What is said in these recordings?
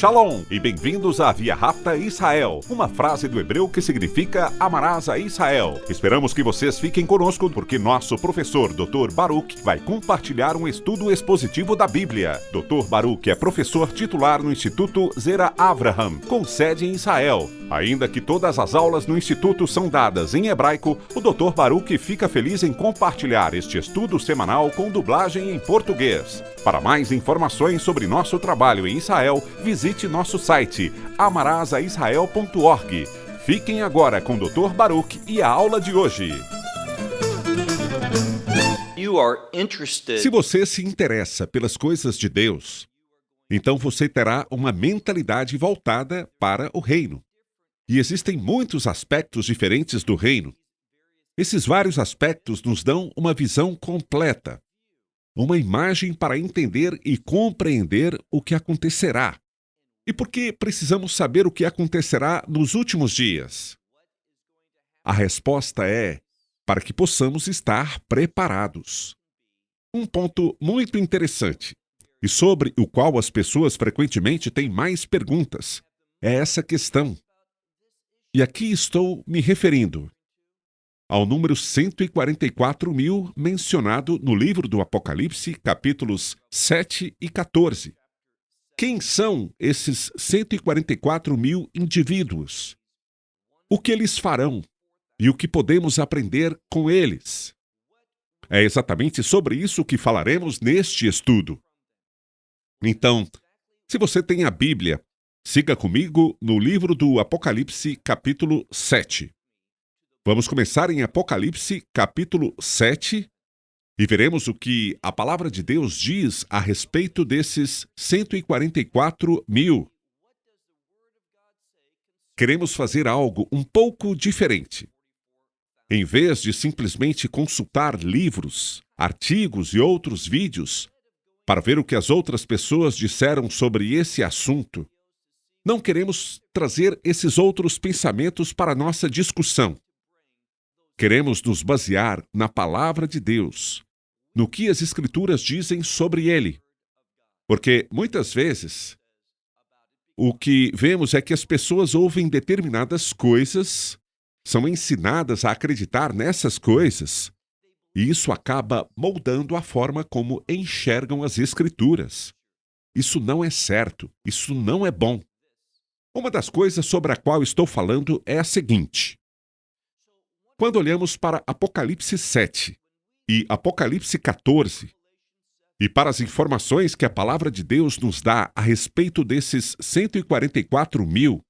Shalom e bem-vindos a Via Rapta Israel, uma frase do hebreu que significa amarás a Israel. Esperamos que vocês fiquem conosco porque nosso professor Dr. Baruch vai compartilhar um estudo expositivo da Bíblia. Dr. Baruch é professor titular no Instituto Zera Avraham, com sede em Israel. Ainda que todas as aulas no Instituto são dadas em hebraico, o Dr. Baruch fica feliz em compartilhar este estudo semanal com dublagem em português. Para mais informações sobre nosso trabalho em Israel, visite nosso site amarasaisrael.org. Fiquem agora com o Dr. Baruch e a aula de hoje. Se você se interessa pelas coisas de Deus, então você terá uma mentalidade voltada para o reino. E existem muitos aspectos diferentes do reino. Esses vários aspectos nos dão uma visão completa, uma imagem para entender e compreender o que acontecerá. E por que precisamos saber o que acontecerá nos últimos dias? A resposta é para que possamos estar preparados. Um ponto muito interessante, e sobre o qual as pessoas frequentemente têm mais perguntas, é essa questão. E aqui estou me referindo ao número 144.000 mencionado no livro do Apocalipse, capítulos 7 e 14. Quem são esses 144.000 indivíduos? O que eles farão? E o que podemos aprender com eles? É exatamente sobre isso que falaremos neste estudo. Então, se você tem a Bíblia, siga comigo no livro do Apocalipse, capítulo 7. Vamos começar em Apocalipse, capítulo 7, e veremos o que a palavra de Deus diz a respeito desses 144.000. Queremos fazer algo um pouco diferente. Em vez de simplesmente consultar livros, artigos e outros vídeos para ver o que as outras pessoas disseram sobre esse assunto, não queremos trazer esses outros pensamentos para a nossa discussão. Queremos nos basear na palavra de Deus, no que as Escrituras dizem sobre ele. Porque, muitas vezes, o que vemos é que as pessoas ouvem determinadas coisas, são ensinadas a acreditar nessas coisas, e isso acaba moldando a forma como enxergam as Escrituras. Isso não é certo, isso não é bom. Uma das coisas sobre a qual estou falando é a seguinte. Quando olhamos para Apocalipse 7 e Apocalipse 14, e para as informações que a palavra de Deus nos dá a respeito desses 144.000,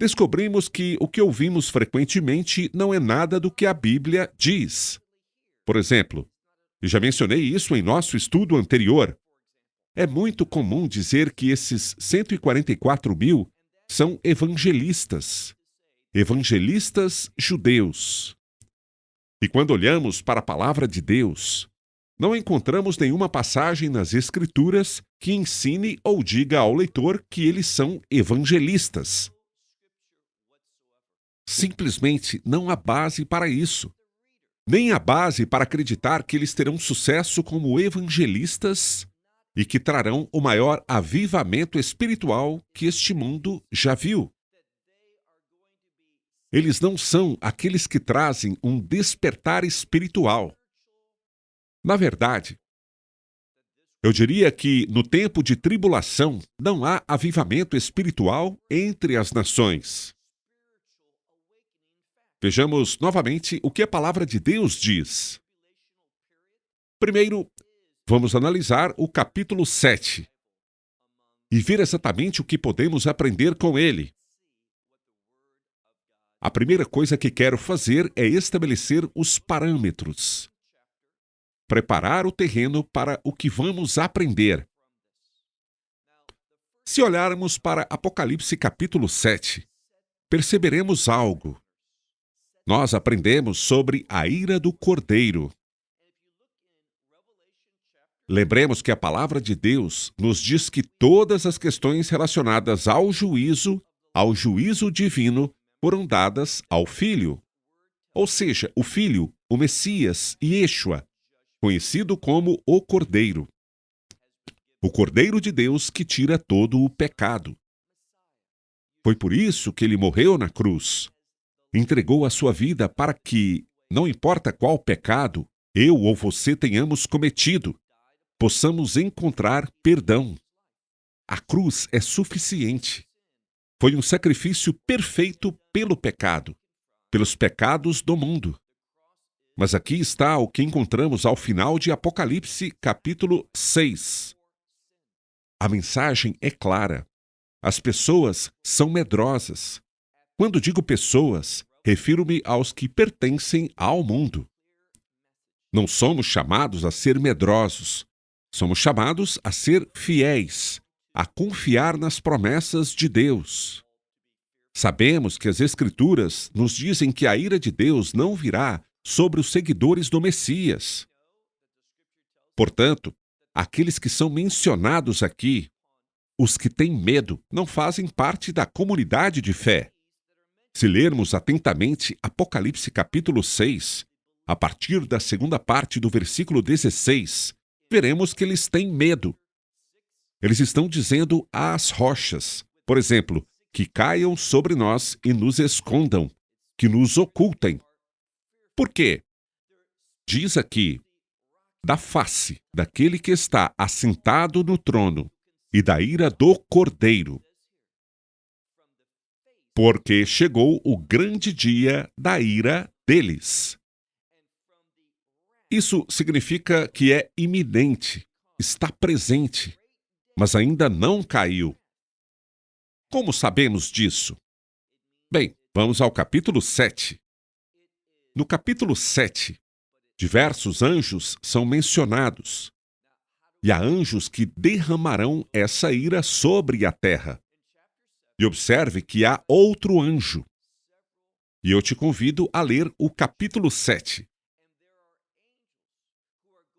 descobrimos que o que ouvimos frequentemente não é nada do que a Bíblia diz. Por exemplo, e já mencionei isso em nosso estudo anterior, é muito comum dizer que esses 144.000 são evangelistas judeus. E quando olhamos para a palavra de Deus, não encontramos nenhuma passagem nas Escrituras que ensine ou diga ao leitor que eles são evangelistas. Simplesmente não há base para isso. Nem há base para acreditar que eles terão sucesso como evangelistas e que trarão o maior avivamento espiritual que este mundo já viu. Eles não são aqueles que trazem um despertar espiritual. Na verdade, eu diria que no tempo de tribulação não há avivamento espiritual entre as nações. Vejamos novamente o que a palavra de Deus diz. Primeiro, vamos analisar o capítulo 7 e ver exatamente o que podemos aprender com ele. A primeira coisa que quero fazer é estabelecer os parâmetros. Preparar o terreno para o que vamos aprender. Se olharmos para Apocalipse capítulo 7, perceberemos algo. Nós aprendemos sobre a ira do Cordeiro. Lembremos que a palavra de Deus nos diz que todas as questões relacionadas ao juízo divino, foram dadas ao Filho. Ou seja, o Filho, o Messias, Yeshua, conhecido como o Cordeiro. O Cordeiro de Deus que tira todo o pecado. Foi por isso que ele morreu na cruz. Entregou a sua vida para que, não importa qual pecado eu ou você tenhamos cometido, possamos encontrar perdão. A cruz é suficiente. Foi um sacrifício perfeito pelo pecado, pelos pecados do mundo. Mas aqui está o que encontramos ao final de Apocalipse, capítulo 6. A mensagem é clara. As pessoas são medrosas. Quando digo pessoas, refiro-me aos que pertencem ao mundo. Não somos chamados a ser medrosos. Somos chamados a ser fiéis, a confiar nas promessas de Deus. Sabemos que as Escrituras nos dizem que a ira de Deus não virá sobre os seguidores do Messias. Portanto, aqueles que são mencionados aqui, os que têm medo, não fazem parte da comunidade de fé. Se lermos atentamente Apocalipse capítulo 6, a partir da segunda parte do versículo 16, veremos que eles têm medo. Eles estão dizendo às rochas, por exemplo, que caiam sobre nós e nos escondam, que nos ocultem. Por quê? Diz aqui, da face daquele que está assentado no trono e da ira do Cordeiro. Porque chegou o grande dia da ira deles. Isso significa que é iminente, está presente, mas ainda não caiu. Como sabemos disso? Bem, vamos ao capítulo 7. No capítulo 7, diversos anjos são mencionados. E há anjos que derramarão essa ira sobre a terra. E observe que há outro anjo. E eu te convido a ler o capítulo 7.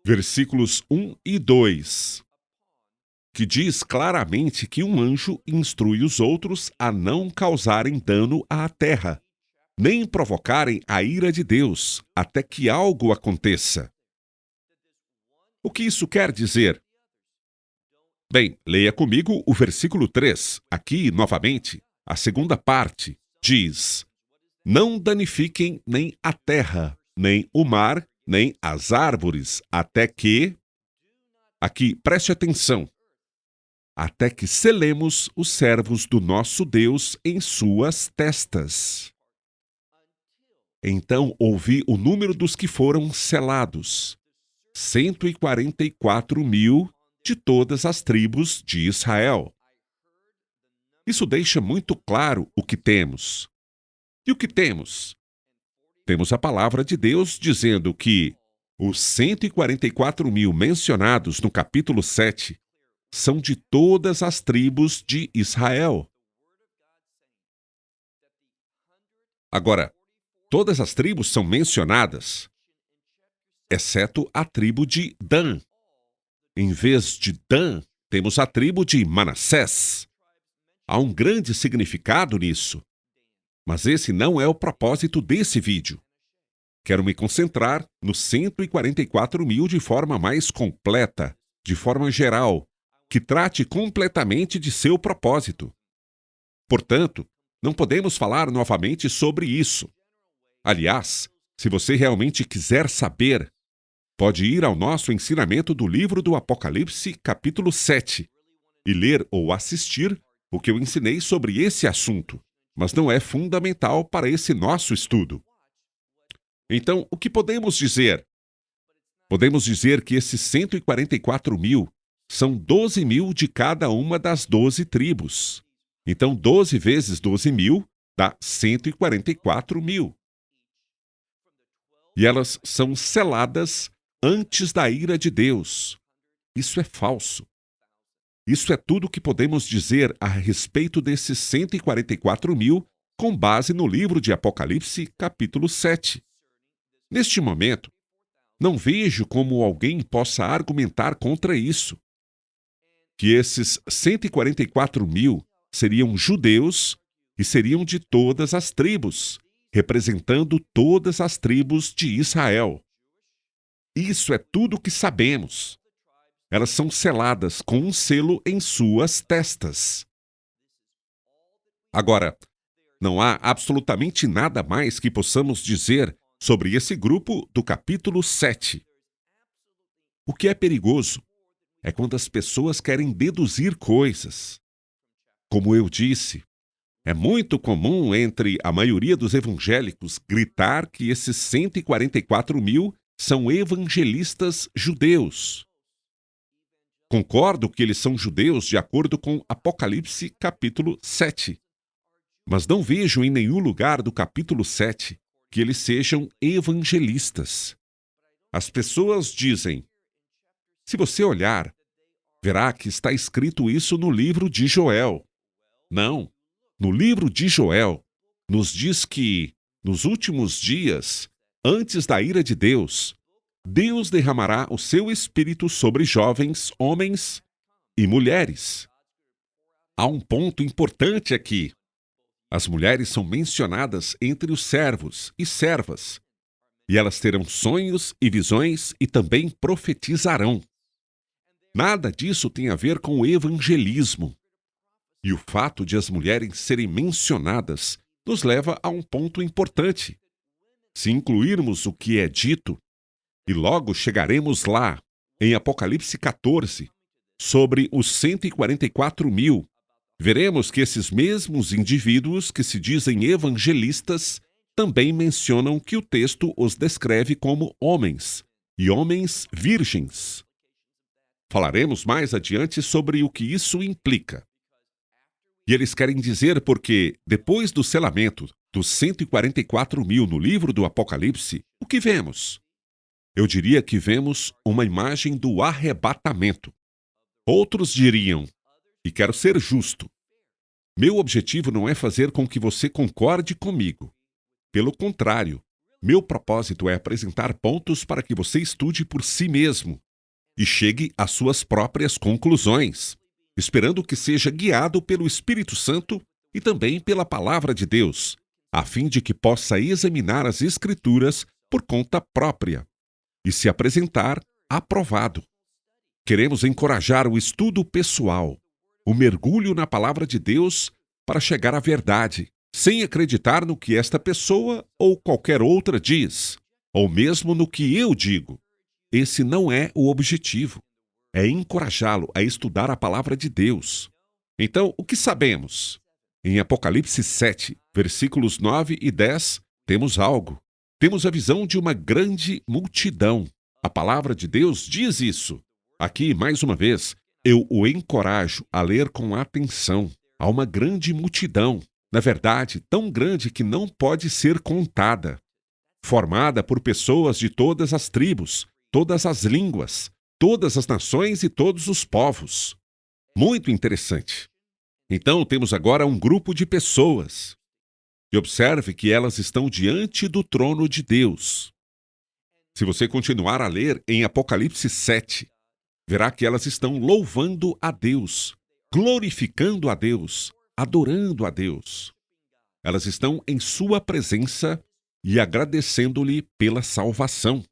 Versículos 1 e 2. Que diz claramente que um anjo instrui os outros a não causarem dano à terra, nem provocarem a ira de Deus, até que algo aconteça. O que isso quer dizer? Bem, leia comigo o versículo 3. Aqui, novamente, a segunda parte diz: não danifiquem nem a terra, nem o mar, nem as árvores, até que... Aqui, preste atenção. Até que selemos os servos do nosso Deus em suas testas. Então ouvi o número dos que foram selados: 144.000 de todas as tribos de Israel. Isso deixa muito claro o que temos. E o que temos? Temos a palavra de Deus dizendo que os 144.000 mencionados no capítulo 7 são de todas as tribos de Israel. Agora, todas as tribos são mencionadas, exceto a tribo de Dan. Em vez de Dan, temos a tribo de Manassés. Há um grande significado nisso. Mas esse não é o propósito desse vídeo. Quero me concentrar nos 144.000 de forma mais completa, de forma geral, que trate completamente de seu propósito. Portanto, não podemos falar novamente sobre isso. Aliás, se você realmente quiser saber, pode ir ao nosso ensinamento do livro do Apocalipse, capítulo 7, e ler ou assistir o que eu ensinei sobre esse assunto, mas não é fundamental para esse nosso estudo. Então, o que podemos dizer? Podemos dizer que esses 144.000 são 12.000 de cada uma das 12 tribos. Então, 12 vezes 12.000 dá 144.000. E elas são seladas antes da ira de Deus. Isso é falso. Isso é tudo o que podemos dizer a respeito desses 144.000 com base no livro de Apocalipse, capítulo 7. Neste momento, não vejo como alguém possa argumentar contra isso. Que esses 144.000 seriam judeus e seriam de todas as tribos, representando todas as tribos de Israel. Isso é tudo o que sabemos. Elas são seladas com um selo em suas testas. Agora, não há absolutamente nada mais que possamos dizer sobre esse grupo do capítulo 7. O que é perigoso é quando as pessoas querem deduzir coisas. Como eu disse, é muito comum entre a maioria dos evangélicos gritar que esses 144 mil são evangelistas judeus. Concordo que eles são judeus de acordo com Apocalipse capítulo 7. Mas não vejo em nenhum lugar do capítulo 7 que eles sejam evangelistas. As pessoas dizem: se você olhar, verá que está escrito isso no livro de Joel. Não. No livro de Joel, nos diz que, nos últimos dias, antes da ira de Deus, Deus derramará o seu espírito sobre jovens, homens e mulheres. Há um ponto importante aqui. As mulheres são mencionadas entre os servos e servas, e elas terão sonhos e visões e também profetizarão. Nada disso tem a ver com o evangelismo. E o fato de as mulheres serem mencionadas nos leva a um ponto importante. Se incluirmos o que é dito, e logo chegaremos lá, em Apocalipse 14, sobre os 144 mil, veremos que esses mesmos indivíduos que se dizem evangelistas também mencionam que o texto os descreve como homens, e homens virgens. Falaremos mais adiante sobre o que isso implica. E eles querem dizer porque, depois do selamento dos 144 mil no livro do Apocalipse, o que vemos? Eu diria que vemos uma imagem do arrebatamento. Outros diriam, e quero ser justo, meu objetivo não é fazer com que você concorde comigo. Pelo contrário, meu propósito é apresentar pontos para que você estude por si mesmo e chegue às suas próprias conclusões, esperando que seja guiado pelo Espírito Santo e também pela Palavra de Deus, a fim de que possa examinar as Escrituras por conta própria e se apresentar aprovado. Queremos encorajar o estudo pessoal, o mergulho na Palavra de Deus para chegar à verdade, sem acreditar no que esta pessoa ou qualquer outra diz, ou mesmo no que eu digo. Esse não é o objetivo. É encorajá-lo a estudar a Palavra de Deus. Então, o que sabemos? Em Apocalipse 7, versículos 9 e 10, temos algo. Temos a visão de uma grande multidão. A Palavra de Deus diz isso. Aqui, mais uma vez, eu o encorajo a ler com atenção. Há uma grande multidão, na verdade, tão grande que não pode ser contada, formada por pessoas de todas as tribos, todas as línguas, todas as nações e todos os povos. Muito interessante. Então, temos agora um grupo de pessoas. E observe que elas estão diante do trono de Deus. Se você continuar a ler em Apocalipse 7, verá que elas estão louvando a Deus, glorificando a Deus, adorando a Deus. Elas estão em sua presença e agradecendo-lhe pela salvação.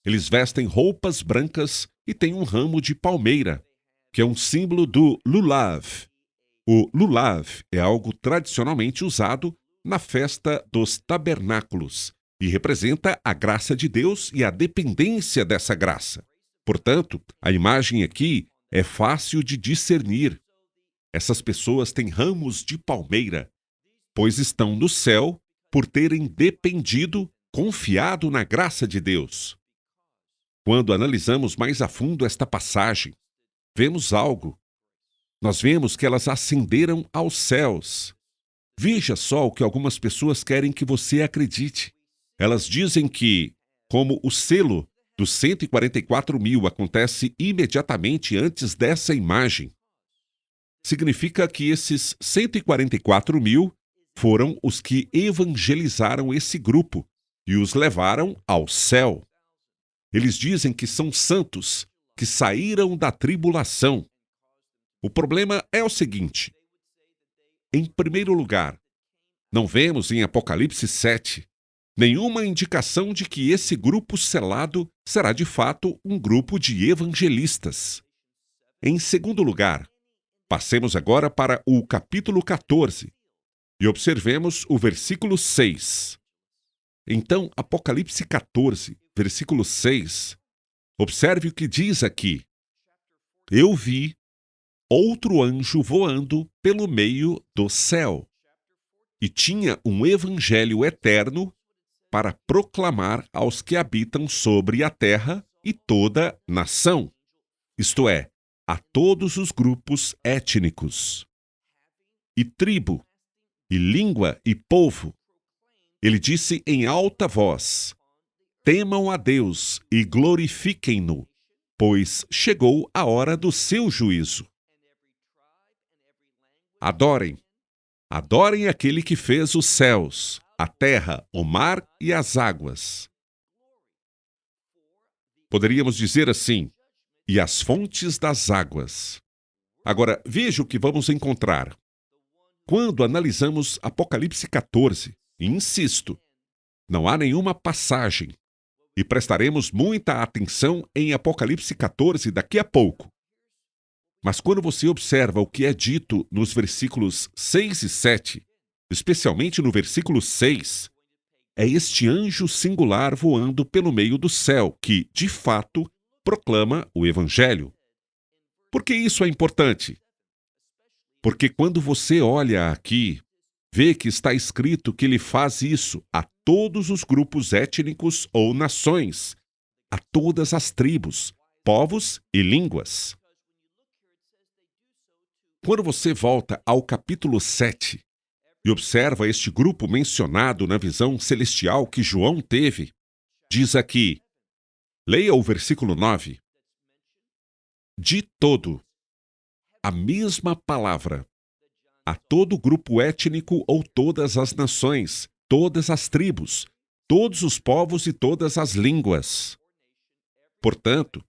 Eles vestem roupas brancas e têm um ramo de palmeira, que é um símbolo do lulav. O lulav é algo tradicionalmente usado na festa dos tabernáculos e representa a graça de Deus e a dependência dessa graça. Portanto, a imagem aqui é fácil de discernir. Essas pessoas têm ramos de palmeira, pois estão no céu por terem dependido, confiado na graça de Deus. Quando analisamos mais a fundo esta passagem, vemos algo. Nós vemos que elas ascenderam aos céus. Veja só o que algumas pessoas querem que você acredite. Elas dizem que, como o selo dos 144 mil acontece imediatamente antes dessa imagem, significa que esses 144 mil foram os que evangelizaram esse grupo e os levaram ao céu. Eles dizem que são santos, que saíram da tribulação. O problema é o seguinte. Em primeiro lugar, não vemos em Apocalipse 7 nenhuma indicação de que esse grupo selado será de fato um grupo de evangelistas. Em segundo lugar, passemos agora para o capítulo 14, E observemos o versículo 6. Então, Apocalipse 14, versículo 6. Observe o que diz aqui. Eu vi outro anjo voando pelo meio do céu, e tinha um evangelho eterno para proclamar aos que habitam sobre a terra e toda nação, isto é, a todos os grupos étnicos, e tribo, e língua e povo. Ele disse em alta voz: temam a Deus e glorifiquem-no, pois chegou a hora do seu juízo. Adorem. Adorem aquele que fez os céus, a terra, o mar e as águas. Poderíamos dizer assim, e as fontes das águas. Agora, veja o que vamos encontrar. Quando analisamos Apocalipse 14, e insisto, não há nenhuma passagem, e prestaremos muita atenção em Apocalipse 14 daqui a pouco. Mas quando você observa o que é dito nos versículos 6 e 7, especialmente no versículo 6, é este anjo singular voando pelo meio do céu que, de fato, proclama o Evangelho. Por que isso é importante? Porque quando você olha aqui, vê que está escrito que ele faz isso a todos os grupos étnicos ou nações, a todas as tribos, povos e línguas. Quando você volta ao capítulo 7 e observa este grupo mencionado na visão celestial que João teve, diz aqui, leia o versículo 9. De todo, a mesma palavra, a todo grupo étnico ou todas as nações, todas as tribos, todos os povos e todas as línguas. Portanto,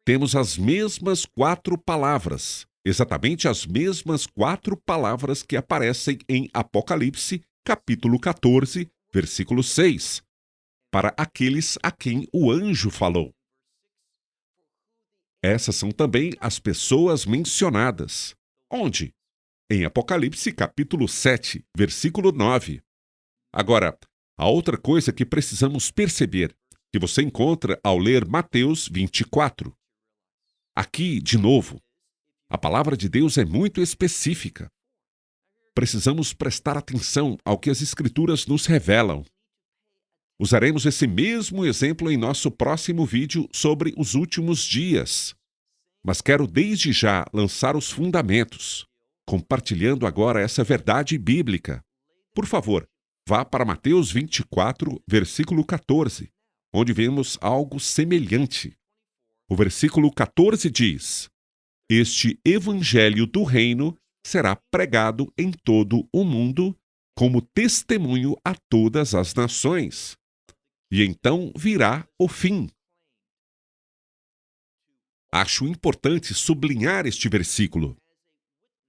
temos as mesmas 4 palavras, exatamente as mesmas 4 palavras que aparecem em Apocalipse, capítulo 14, versículo 6, para aqueles a quem o anjo falou. Essas são também as pessoas mencionadas. Onde? Em Apocalipse, capítulo 7, versículo 9. Agora, a outra coisa que precisamos perceber, que você encontra ao ler Mateus 24. Aqui, de novo, a palavra de Deus é muito específica. Precisamos prestar atenção ao que as Escrituras nos revelam. Usaremos esse mesmo exemplo em nosso próximo vídeo sobre os últimos dias. Mas quero desde já lançar os fundamentos, compartilhando agora essa verdade bíblica. Por favor, vá para Mateus 24, versículo 14, onde vemos algo semelhante. O versículo 14 diz: este evangelho do reino será pregado em todo o mundo como testemunho a todas as nações. E então virá o fim. Acho importante sublinhar este versículo.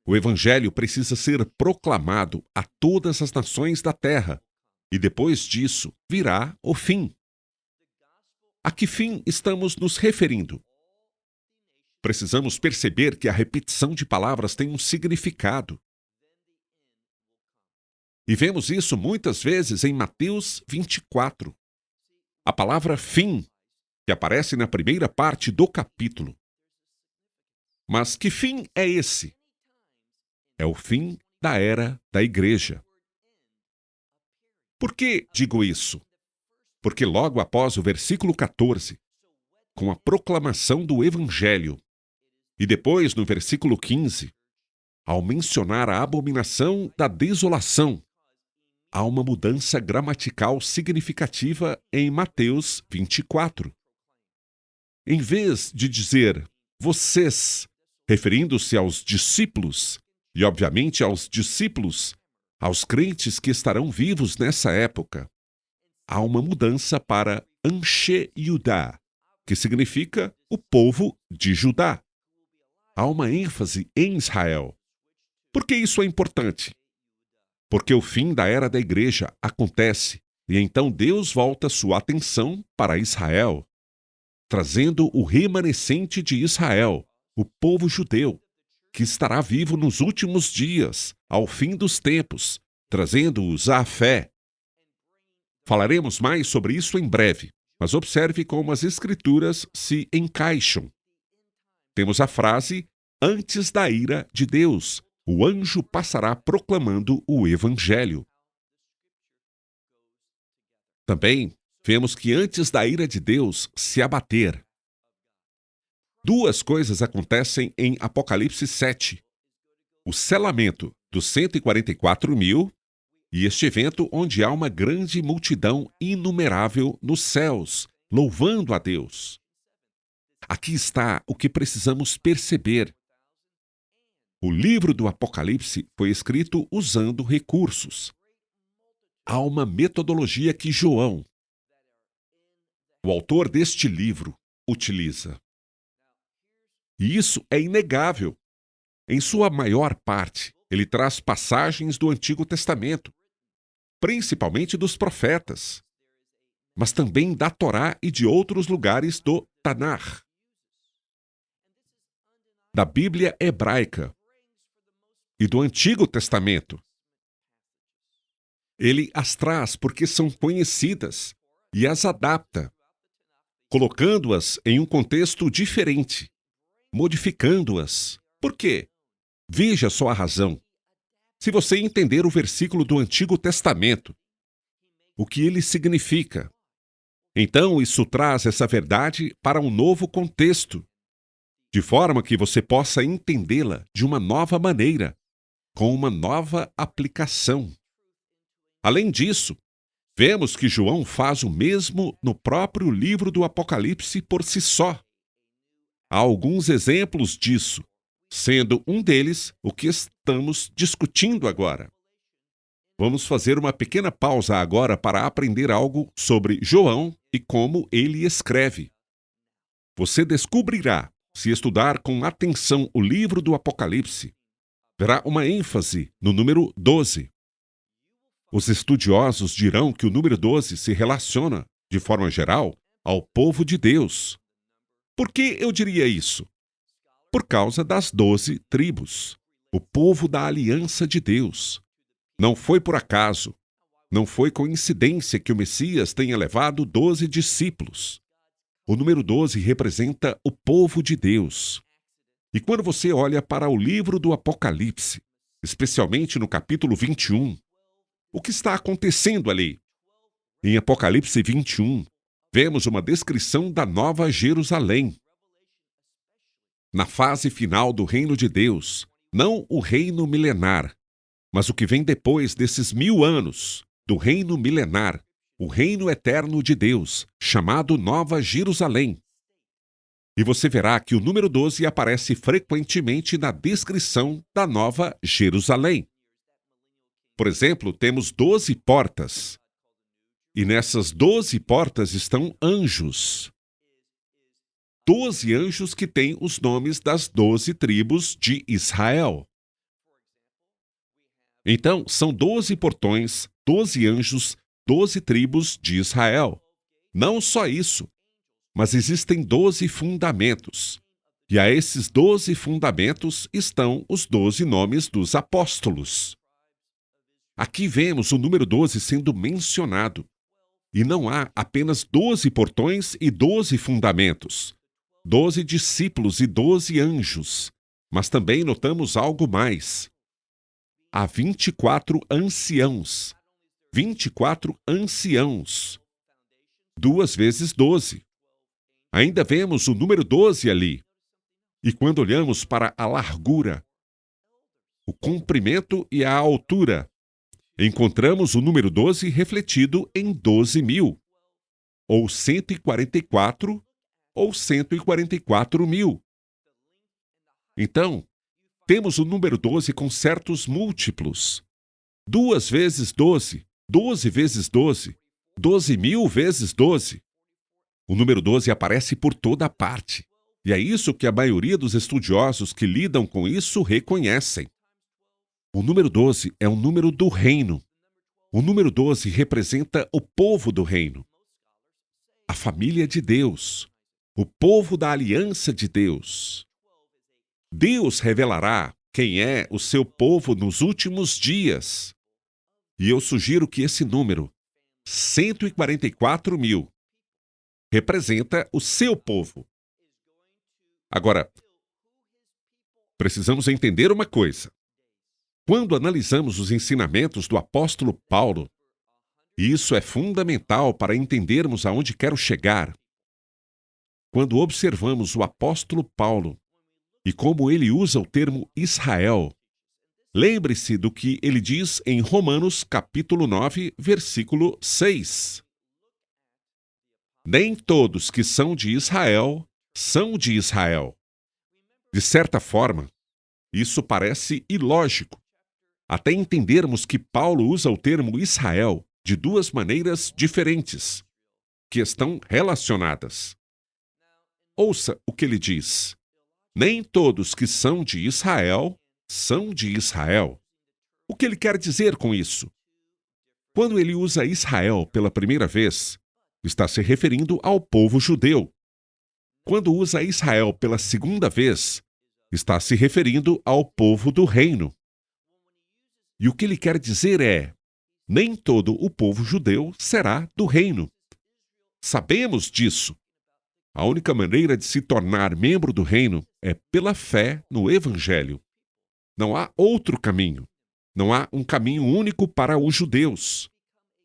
O evangelho precisa ser proclamado a todas as nações da terra, e depois disso virá o fim. A que fim estamos nos referindo? Precisamos perceber que a repetição de palavras tem um significado. E vemos isso muitas vezes em Mateus 24. A palavra fim, que aparece na primeira parte do capítulo. Mas que fim é esse? É o fim da era da igreja. Por que digo isso? Porque logo após o versículo 14, com a proclamação do Evangelho, e depois no versículo 15, ao mencionar a abominação da desolação, há uma mudança gramatical significativa em Mateus 24. Em vez de dizer vocês, referindo-se aos discípulos, e obviamente aos discípulos, aos crentes que estarão vivos nessa época, há uma mudança para Anshe Yudá, que significa o povo de Judá. Há uma ênfase em Israel. Por que isso é importante? Porque o fim da era da igreja acontece, e então Deus volta sua atenção para Israel, trazendo o remanescente de Israel, o povo judeu, que estará vivo nos últimos dias, ao fim dos tempos, trazendo-os à fé. Falaremos mais sobre isso em breve, mas observe como as Escrituras se encaixam. Temos a frase: antes da ira de Deus, o anjo passará proclamando o Evangelho. Também vemos que antes da ira de Deus se abater. Duas coisas acontecem em Apocalipse 7. O selamento dos 144.000 e este evento onde há uma grande multidão inumerável nos céus, louvando a Deus. Aqui está o que precisamos perceber. O livro do Apocalipse foi escrito usando recursos. Há uma metodologia que João, o autor deste livro, utiliza. E isso é inegável. Em sua maior parte, ele traz passagens do Antigo Testamento, principalmente dos profetas, mas também da Torá e de outros lugares do Tanar, da Bíblia hebraica e do Antigo Testamento. Ele as traz porque são conhecidas e as adapta, colocando-as em um contexto diferente, modificando-as. Por quê? Veja só a razão. Se você entender o versículo do Antigo Testamento, o que ele significa, então isso traz essa verdade para um novo contexto, de forma que você possa entendê-la de uma nova maneira, com uma nova aplicação. Além disso, vemos que João faz o mesmo no próprio livro do Apocalipse por si só. Há alguns exemplos disso, sendo um deles o que estamos discutindo agora. Vamos fazer uma pequena pausa agora para aprender algo sobre João e como ele escreve. Você descobrirá, se estudar com atenção o livro do Apocalipse, verá uma ênfase no número 12. Os estudiosos dirão que o número 12 se relaciona, de forma geral, ao povo de Deus. Por que eu diria isso? Por causa das 12 tribos, o povo da aliança de Deus. Não foi por acaso, não foi coincidência que o Messias tenha levado 12 discípulos. O número 12 representa o povo de Deus. E quando você olha para o livro do Apocalipse, especialmente no capítulo 21, o que está acontecendo ali? Em Apocalipse 21, vemos uma descrição da Nova Jerusalém. Na fase final do reino de Deus, não o reino milenar, mas o que vem depois desses 1000 anos, do reino milenar, o reino eterno de Deus, chamado Nova Jerusalém. E você verá que o número 12 aparece frequentemente na descrição da Nova Jerusalém. Por exemplo, temos 12 portas. E nessas 12 portas estão anjos. 12 anjos que têm os nomes das 12 tribos de Israel. Então, são 12 portões, 12 anjos, 12 tribos de Israel. Não só isso, mas existem 12 fundamentos. E a esses 12 fundamentos estão os 12 nomes dos apóstolos. Aqui vemos o número 12 sendo mencionado. E não há apenas 12 portões e 12 fundamentos, 12 discípulos e 12 anjos, mas também notamos algo mais. Há 24 anciãos. 24 anciãos. 2 vezes 12. Ainda vemos o número 12 ali. E quando olhamos para a largura, o comprimento e a altura, encontramos o número 12 refletido em 12.000, ou 144, ou 144.000. Então, temos o número 12 com certos múltiplos. 2 vezes 12, 12 vezes 12, 12.000 vezes 12. O número 12 aparece por toda parte. E é isso que a maioria dos estudiosos que lidam com isso reconhecem. O número 12 é o número do reino. O número 12 representa o povo do reino, a família de Deus, o povo da aliança de Deus. Deus revelará quem é o seu povo nos últimos dias. E eu sugiro que esse número, 144 mil, representa o seu povo. Agora, precisamos entender uma coisa. Quando analisamos os ensinamentos do apóstolo Paulo, e isso é fundamental para entendermos aonde quero chegar, quando observamos o apóstolo Paulo e como ele usa o termo Israel, lembre-se do que ele diz em Romanos capítulo 9, versículo 6. Nem todos que são de Israel são de Israel. De certa forma, isso parece ilógico, até entendermos que Paulo usa o termo Israel de duas maneiras diferentes, que estão relacionadas. Ouça o que ele diz. Nem todos que são de Israel são de Israel. O que ele quer dizer com isso? Quando ele usa Israel pela primeira vez, está se referindo ao povo judeu. Quando usa Israel pela segunda vez, está se referindo ao povo do reino. E o que ele quer dizer é: nem todo o povo judeu será do reino. Sabemos disso. A única maneira de se tornar membro do reino é pela fé no Evangelho. Não há outro caminho. Não há um caminho único para os judeus,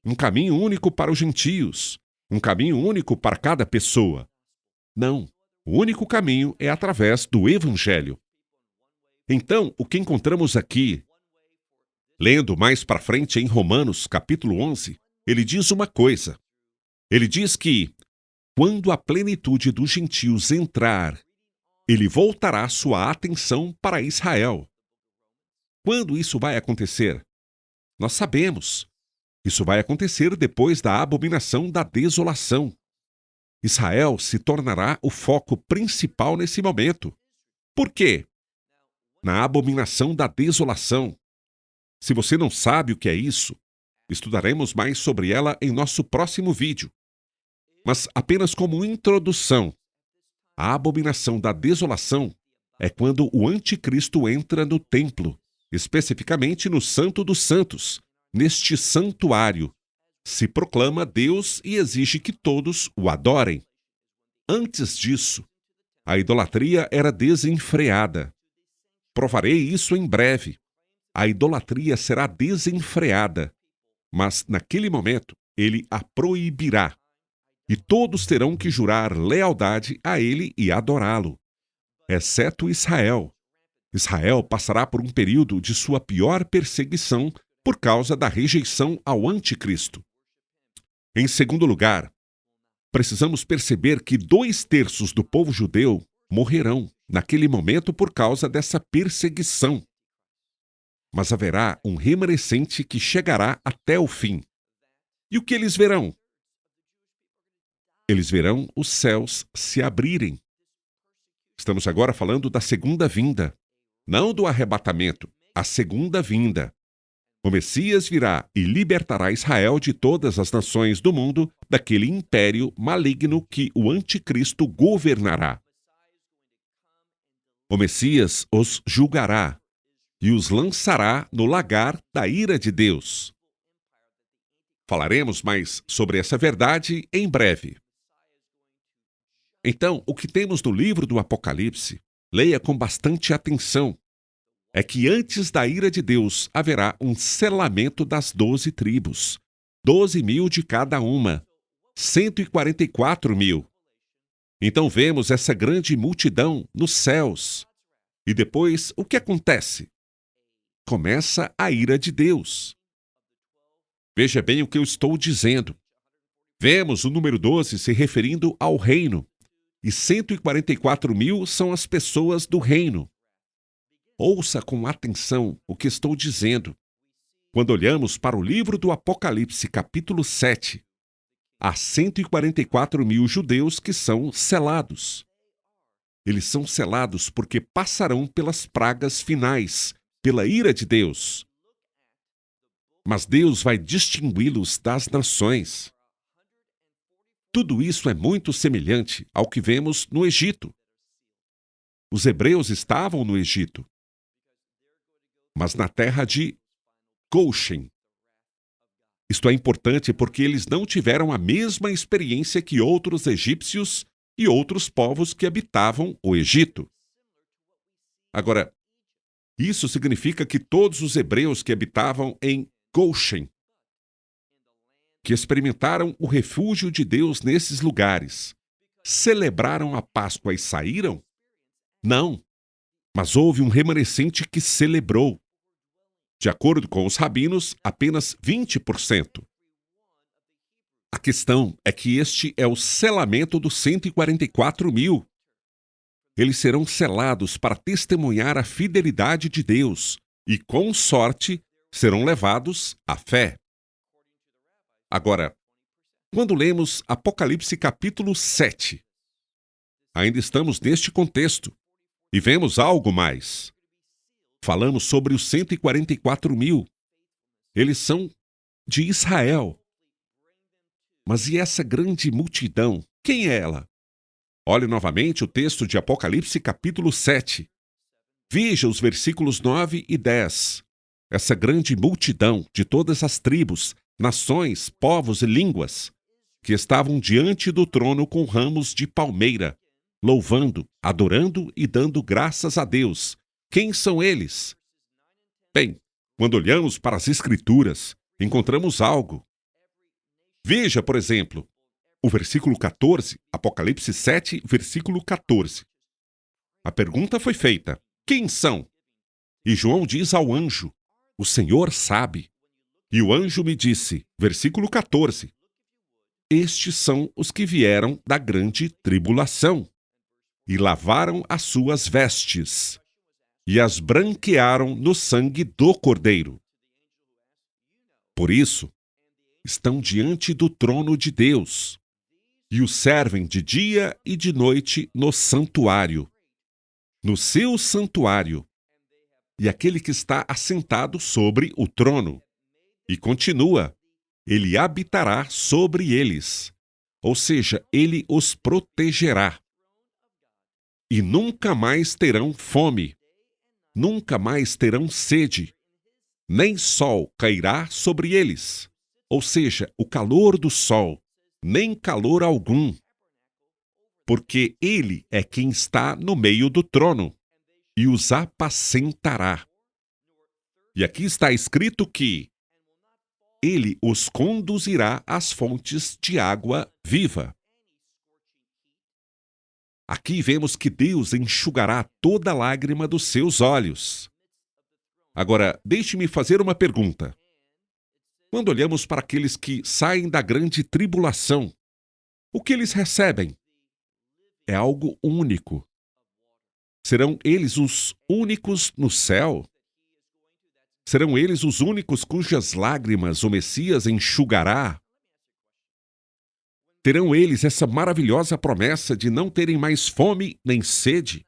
um caminho único para os gentios, um caminho único para cada pessoa. Não. O único caminho é através do Evangelho. Então, o que encontramos aqui, lendo mais para frente em Romanos, capítulo 11, ele diz uma coisa. Ele diz que, quando a plenitude dos gentios entrar, ele voltará sua atenção para Israel. Quando isso vai acontecer? Nós sabemos. Isso vai acontecer depois da abominação da desolação. Israel se tornará o foco principal nesse momento. Por quê? Na abominação da desolação. Se você não sabe o que é isso, estudaremos mais sobre ela em nosso próximo vídeo. Mas apenas como introdução, a abominação da desolação é quando o anticristo entra no templo, especificamente no Santo dos Santos, neste santuário, se proclama Deus e exige que todos o adorem. Antes disso, a idolatria era desenfreada. Provarei isso em breve. A idolatria será desenfreada, mas naquele momento ele a proibirá. E todos terão que jurar lealdade a ele e adorá-lo, exceto Israel. Israel passará por um período de sua pior perseguição por causa da rejeição ao anticristo. Em segundo lugar, precisamos perceber que 2/3 do povo judeu morrerão naquele momento por causa dessa perseguição. Mas haverá um remanescente que chegará até o fim. E o que eles verão? Eles verão os céus se abrirem. Estamos agora falando da segunda vinda, não do arrebatamento, a segunda vinda. O Messias virá e libertará Israel de todas as nações do mundo daquele império maligno que o anticristo governará. O Messias os julgará e os lançará no lagar da ira de Deus. Falaremos mais sobre essa verdade em breve. Então, o que temos no livro do Apocalipse, leia com bastante atenção, é que antes da ira de Deus haverá um selamento das 12 tribos, 12.000 de cada uma, 144 mil. Então vemos essa grande multidão nos céus. E depois, o que acontece? Começa a ira de Deus. Veja bem o que eu estou dizendo. Vemos o número 12 se referindo ao reino, e 144 mil são as pessoas do reino. Ouça com atenção o que estou dizendo. Quando olhamos para o livro do Apocalipse, capítulo 7, há 144 mil judeus que são selados. Eles são selados porque passarão pelas pragas finais, pela ira de Deus. Mas Deus vai distingui-los das nações. Tudo isso é muito semelhante ao que vemos no Egito. Os hebreus estavam no Egito, mas na terra de Goshen. Isto é importante porque eles não tiveram a mesma experiência que outros egípcios e outros povos que habitavam o Egito. Agora, isso significa que todos os hebreus que habitavam em Goshen, que experimentaram o refúgio de Deus nesses lugares, celebraram a Páscoa e saíram? Não, mas houve um remanescente que celebrou. De acordo com os rabinos, apenas 20%. A questão é que este é o selamento dos 144.000. Eles serão selados para testemunhar a fidelidade de Deus e, com sorte, serão levados à fé. Agora, quando lemos Apocalipse capítulo 7, ainda estamos neste contexto e vemos algo mais. Falamos sobre os 144.000. Eles são de Israel. Mas e essa grande multidão? Quem é ela? Olhe novamente o texto de Apocalipse capítulo 7. Veja os versículos 9 e 10. Essa grande multidão de todas as tribos, nações, povos e línguas, que estavam diante do trono com ramos de palmeira, louvando, adorando e dando graças a Deus. Quem são eles? Bem, quando olhamos para as Escrituras, encontramos algo. Veja, por exemplo, o versículo 14, Apocalipse 7, versículo 14. A pergunta foi feita: quem são? E João diz ao anjo: o Senhor sabe. E o anjo me disse, versículo 14: estes são os que vieram da grande tribulação e lavaram as suas vestes e as branquearam no sangue do Cordeiro. Por isso, estão diante do trono de Deus e o servem de dia e de noite no santuário, no seu santuário, e aquele que está assentado sobre o trono. E continua, ele habitará sobre eles, ou seja, ele os protegerá. E nunca mais terão fome, nunca mais terão sede, nem sol cairá sobre eles, ou seja, o calor do sol, nem calor algum, porque ele é quem está no meio do trono e os apacentará. E aqui está escrito que ele os conduzirá às fontes de água viva. Aqui vemos que Deus enxugará toda lágrima dos seus olhos. Agora, deixe-me fazer uma pergunta. Quando olhamos para aqueles que saem da grande tribulação, o que eles recebem? É algo único. Serão eles os únicos no céu? Serão eles os únicos cujas lágrimas o Messias enxugará? Terão eles essa maravilhosa promessa de não terem mais fome nem sede?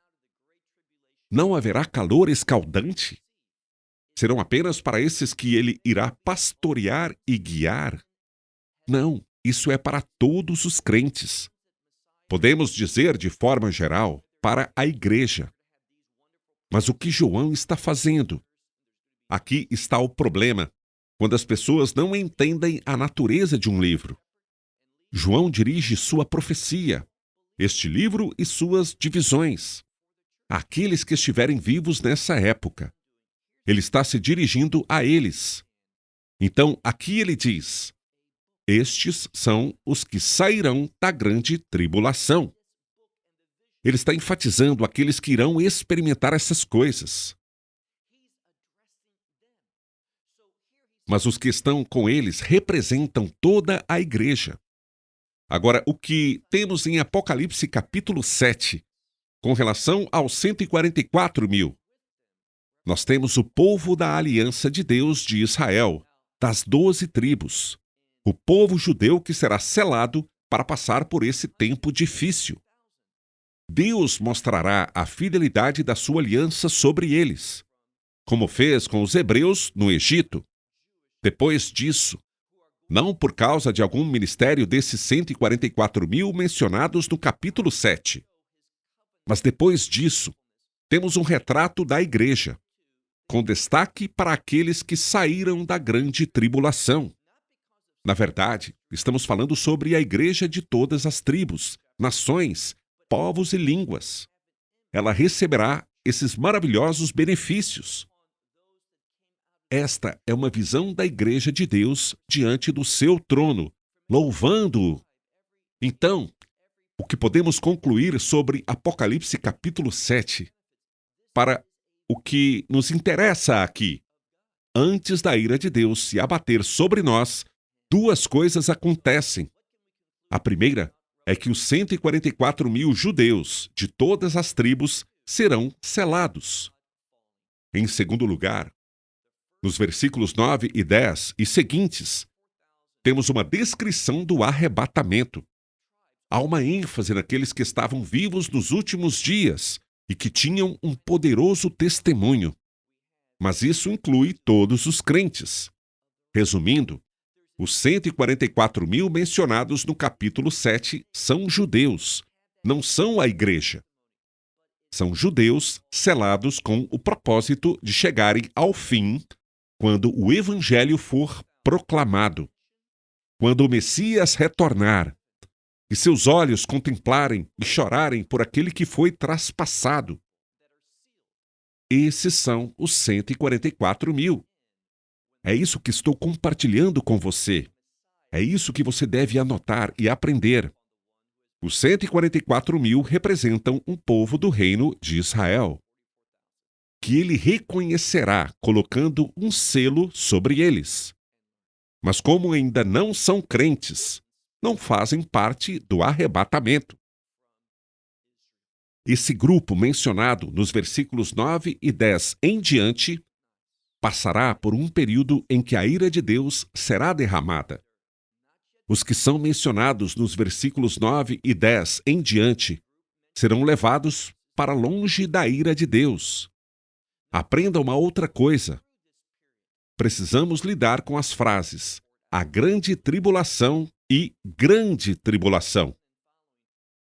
Não haverá calor escaldante? Serão apenas para esses que ele irá pastorear e guiar? Não, isso é para todos os crentes. Podemos dizer de forma geral, para a igreja. Mas o que João está fazendo? Aqui está o problema, quando as pessoas não entendem a natureza de um livro. João dirige sua profecia, este livro e suas divisões, àqueles que estiverem vivos nessa época. Ele está se dirigindo a eles. Então, aqui ele diz: estes são os que sairão da grande tribulação. Ele está enfatizando aqueles que irão experimentar essas coisas. Mas os que estão com eles representam toda a igreja. Agora, o que temos em Apocalipse capítulo 7, com relação aos 144.000? Nós temos o povo da aliança de Deus de Israel, das 12 tribos, o povo judeu que será selado para passar por esse tempo difícil. Deus mostrará a fidelidade da sua aliança sobre eles, como fez com os hebreus no Egito. Depois disso, não por causa de algum ministério desses 144.000 mencionados no capítulo 7, mas depois disso, temos um retrato da igreja, com destaque para aqueles que saíram da grande tribulação. Na verdade, estamos falando sobre a igreja de todas as tribos, nações, povos e línguas. Ela receberá esses maravilhosos benefícios. Esta é uma visão da igreja de Deus diante do seu trono, louvando-o. Então, o que podemos concluir sobre Apocalipse capítulo 7, para o que nos interessa aqui? Antes da ira de Deus se abater sobre nós, duas coisas acontecem. A primeira é que os 144.000 judeus de todas as tribos serão selados. Em segundo lugar, nos versículos 9 e 10 e seguintes, temos uma descrição do arrebatamento. Há uma ênfase naqueles que estavam vivos nos últimos dias e que tinham um poderoso testemunho. Mas isso inclui todos os crentes. Resumindo, os 144.000 mencionados no capítulo 7 são judeus, não são a igreja. São judeus selados com o propósito de chegarem ao fim quando o evangelho for proclamado, quando o Messias retornar e seus olhos contemplarem e chorarem por aquele que foi traspassado. Esses são os 144.000. É isso que estou compartilhando com você. É isso que você deve anotar e aprender. Os 144.000 representam um povo do reino de Israel, que ele reconhecerá colocando um selo sobre eles. Mas como ainda não são crentes, não fazem parte do arrebatamento. Esse grupo mencionado nos versículos 9 e 10 em diante passará por um período em que a ira de Deus será derramada. Os que são mencionados nos versículos 9 e 10 em diante serão levados para longe da ira de Deus. Aprenda uma outra coisa. Precisamos lidar com as frases a grande tribulação e grande tribulação.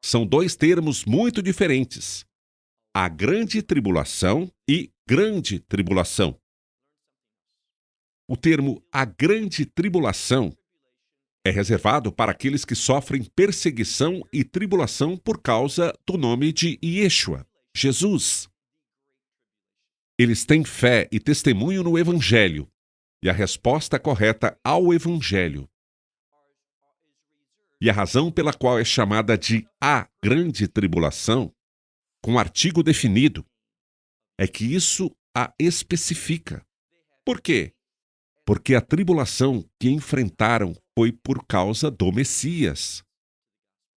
São dois termos muito diferentes. A grande tribulação e grande tribulação. O termo a grande tribulação é reservado para aqueles que sofrem perseguição e tribulação por causa do nome de Yeshua, Jesus. Eles têm fé e testemunho no Evangelho, e a resposta correta ao Evangelho. E a razão pela qual é chamada de a grande tribulação, com artigo definido, é que isso a especifica. Por quê? Porque a tribulação que enfrentaram foi por causa do Messias.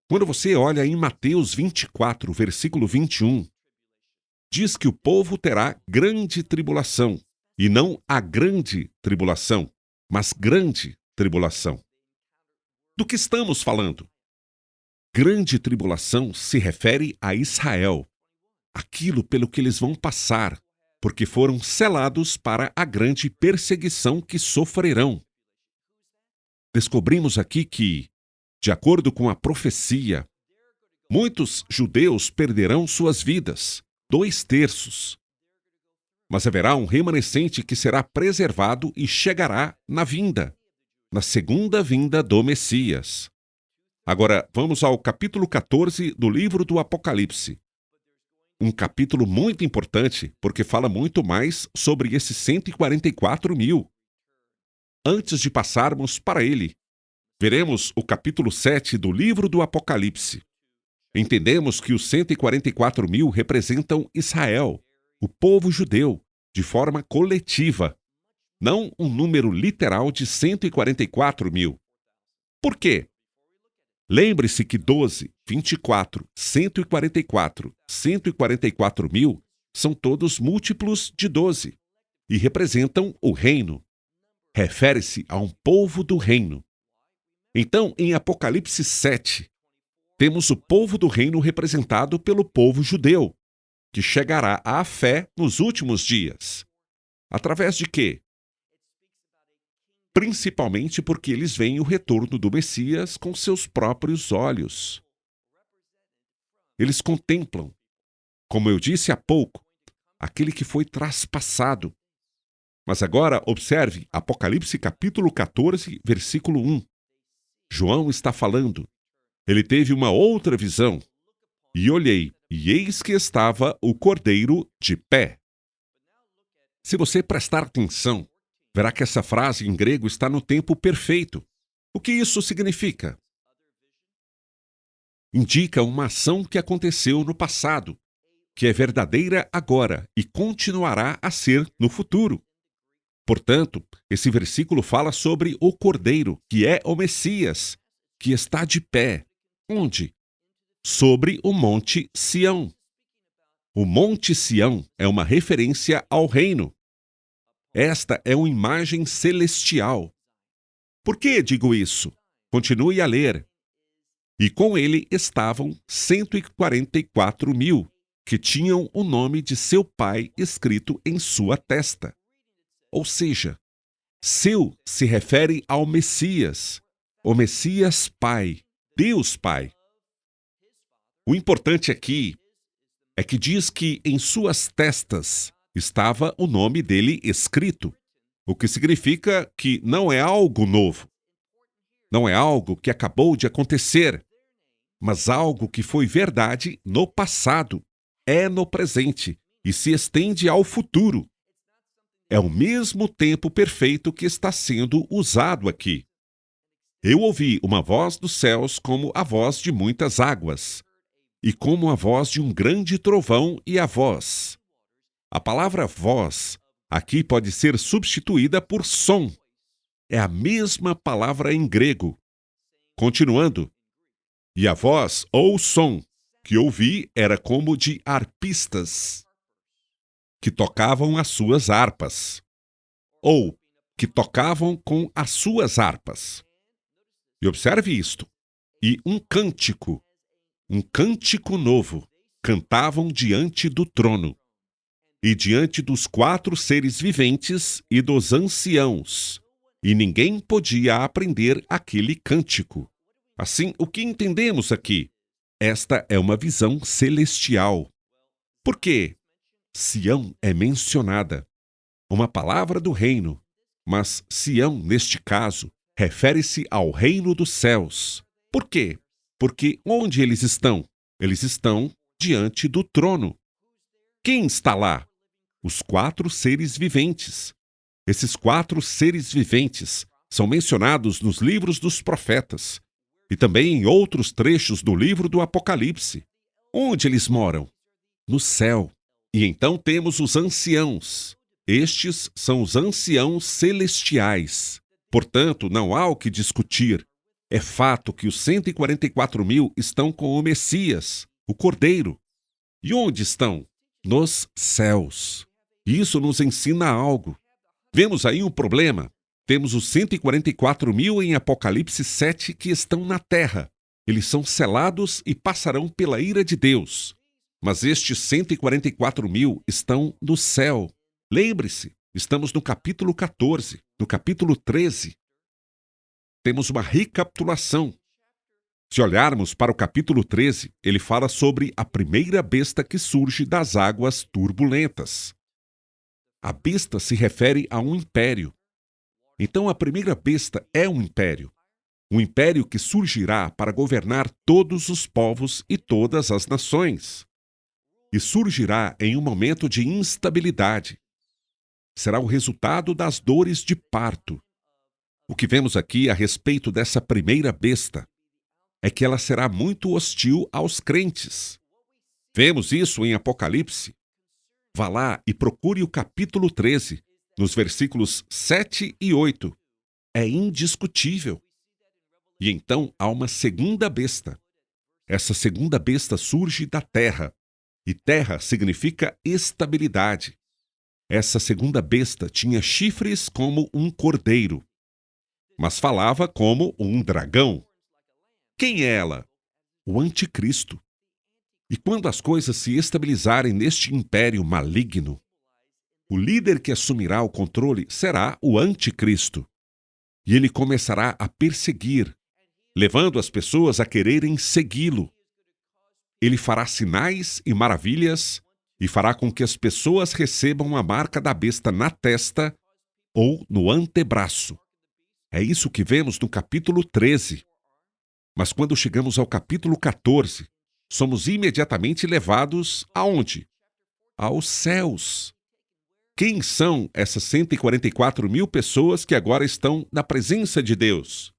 Quando você olha em Mateus 24, versículo 21, diz que o povo terá grande tribulação, e não a grande tribulação, mas grande tribulação. Do que estamos falando? Grande tribulação se refere a Israel, aquilo pelo que eles vão passar, porque foram selados para a grande perseguição que sofrerão. Descobrimos aqui que, de acordo com a profecia, muitos judeus perderão suas vidas, 2/3. Mas haverá um remanescente que será preservado e chegará na vinda, na segunda vinda do Messias. Agora, vamos ao capítulo 14 do livro do Apocalipse. Um capítulo muito importante, porque fala muito mais sobre esses 144.000. Antes de passarmos para ele, veremos o capítulo 7 do livro do Apocalipse. Entendemos que os 144.000 representam Israel, o povo judeu, de forma coletiva, não um número literal de 144.000. Por quê? Lembre-se que 12, 24, 144, 144.000 são todos múltiplos de 12 e representam o reino. Refere-se a um povo do reino. Então, em Apocalipse 7, temos o povo do reino representado pelo povo judeu, que chegará à fé nos últimos dias. Através de quê? Principalmente porque eles veem o retorno do Messias com seus próprios olhos. Eles contemplam, como eu disse há pouco, aquele que foi traspassado. Mas agora observe Apocalipse capítulo 14, versículo 1. João está falando. Ele teve uma outra visão. E olhei, e eis que estava o cordeiro de pé. Se você prestar atenção, verá que essa frase em grego está no tempo perfeito. O que isso significa? Indica uma ação que aconteceu no passado, que é verdadeira agora e continuará a ser no futuro. Portanto, esse versículo fala sobre o Cordeiro, que é o Messias, que está de pé. Onde? Sobre o Monte Sião. O Monte Sião é uma referência ao reino. Esta é uma imagem celestial. Por que digo isso? Continue a ler. E com ele estavam 144.000, que tinham o nome de seu pai escrito em sua testa. Ou seja, seu se refere ao Messias, o Messias Pai, Deus Pai. O importante aqui é que diz que em suas testas estava o nome dele escrito, o que significa que não é algo novo. Não é algo que acabou de acontecer, mas algo que foi verdade no passado, é no presente e se estende ao futuro. É o mesmo tempo perfeito que está sendo usado aqui. Eu ouvi uma voz dos céus como a voz de muitas águas, e como a voz de um grande trovão e a voz. A palavra voz aqui pode ser substituída por som. É a mesma palavra em grego. Continuando. E a voz ou som que ouvi era como de arpistas, que tocavam as suas harpas, ou que tocavam com as suas harpas. E observe isto. E um cântico novo, cantavam diante do trono, e diante dos 4 seres viventes e dos anciãos, e ninguém podia aprender aquele cântico. Assim, o que entendemos aqui? Esta é uma visão celestial. Por quê? Sião é mencionada, uma palavra do reino, mas Sião, neste caso, refere-se ao reino dos céus. Por quê? Porque onde eles estão? Eles estão diante do trono. Quem está lá? Os 4 seres viventes. Esses 4 seres viventes são mencionados nos livros dos profetas e também em outros trechos do livro do Apocalipse. Onde eles moram? No céu. E então temos os anciãos. Estes são os anciãos celestiais. Portanto, não há o que discutir. É fato que os 144.000 estão com o Messias, o Cordeiro. E onde estão? Nos céus. Isso nos ensina algo. Vemos aí um problema. Temos os 144.000 em Apocalipse 7 que estão na terra. Eles são selados e passarão pela ira de Deus. Mas estes 144.000 estão no céu. Lembre-se, estamos no capítulo 14, no capítulo 13. Temos uma recapitulação. Se olharmos para o capítulo 13, ele fala sobre a primeira besta que surge das águas turbulentas. A besta se refere a um império. Então a primeira besta é um império que surgirá para governar todos os povos e todas as nações. E surgirá em um momento de instabilidade. Será o resultado das dores de parto. O que vemos aqui a respeito dessa primeira besta é que ela será muito hostil aos crentes. Vemos isso em Apocalipse. Vá lá e procure o capítulo 13, nos versículos 7 e 8. É indiscutível. E então há uma segunda besta. Essa segunda besta surge da terra. E terra significa estabilidade. Essa segunda besta tinha chifres como um cordeiro, mas falava como um dragão. Quem é ela? O anticristo. E quando as coisas se estabilizarem neste império maligno, o líder que assumirá o controle será o anticristo. E ele começará a perseguir, levando as pessoas a quererem segui-lo. Ele fará sinais e maravilhas e fará com que as pessoas recebam a marca da besta na testa ou no antebraço. É isso que vemos no capítulo 13. Mas quando chegamos ao capítulo 14, somos imediatamente levados aonde? Aos céus. Quem são essas 144 mil pessoas que agora estão na presença de Deus?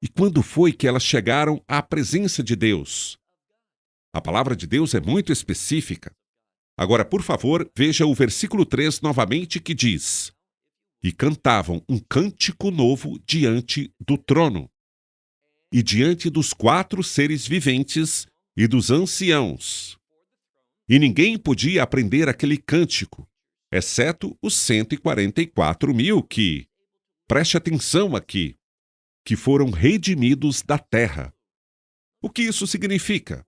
E quando foi que elas chegaram à presença de Deus? A palavra de Deus é muito específica. Agora, por favor, veja o versículo 3 novamente, que diz: E cantavam um cântico novo diante do trono, e diante dos 4 seres viventes e dos anciãos. E ninguém podia aprender aquele cântico, exceto os 144 mil que, preste atenção aqui, que foram redimidos da terra. O que isso significa?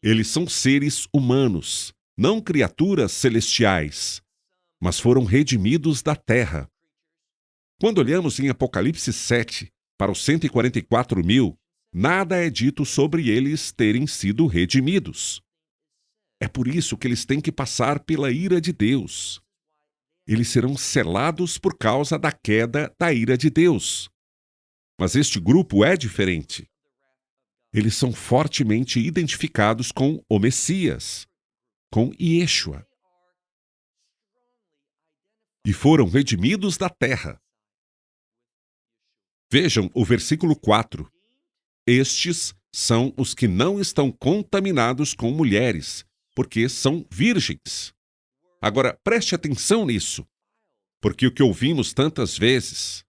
Eles são seres humanos, não criaturas celestiais, mas foram redimidos da terra. Quando olhamos em Apocalipse 7 para os 144 mil, nada é dito sobre eles terem sido redimidos. É por isso que eles têm que passar pela ira de Deus. Eles serão selados por causa da queda da ira de Deus. Mas este grupo é diferente. Eles são fortemente identificados com o Messias, com Yeshua. E foram redimidos da terra. Vejam o versículo 4. Estes são os que não estão contaminados com mulheres, porque são virgens. Agora, preste atenção nisso, porque o que ouvimos tantas vezes...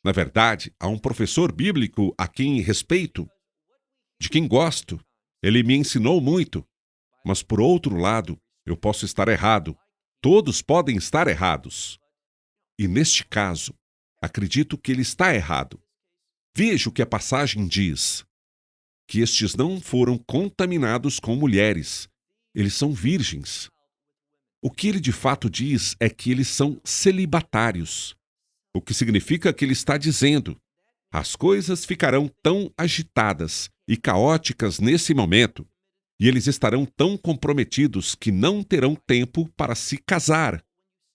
Na verdade, há um professor bíblico a quem respeito, de quem gosto. Ele me ensinou muito. Mas, por outro lado, eu posso estar errado. Todos podem estar errados. E, neste caso, acredito que ele está errado. Veja o que a passagem diz. Que estes não foram contaminados com mulheres. Eles são virgens. O que ele de fato diz é que eles são celibatários. O que significa que ele está dizendo: as coisas ficarão tão agitadas e caóticas nesse momento, e eles estarão tão comprometidos que não terão tempo para se casar,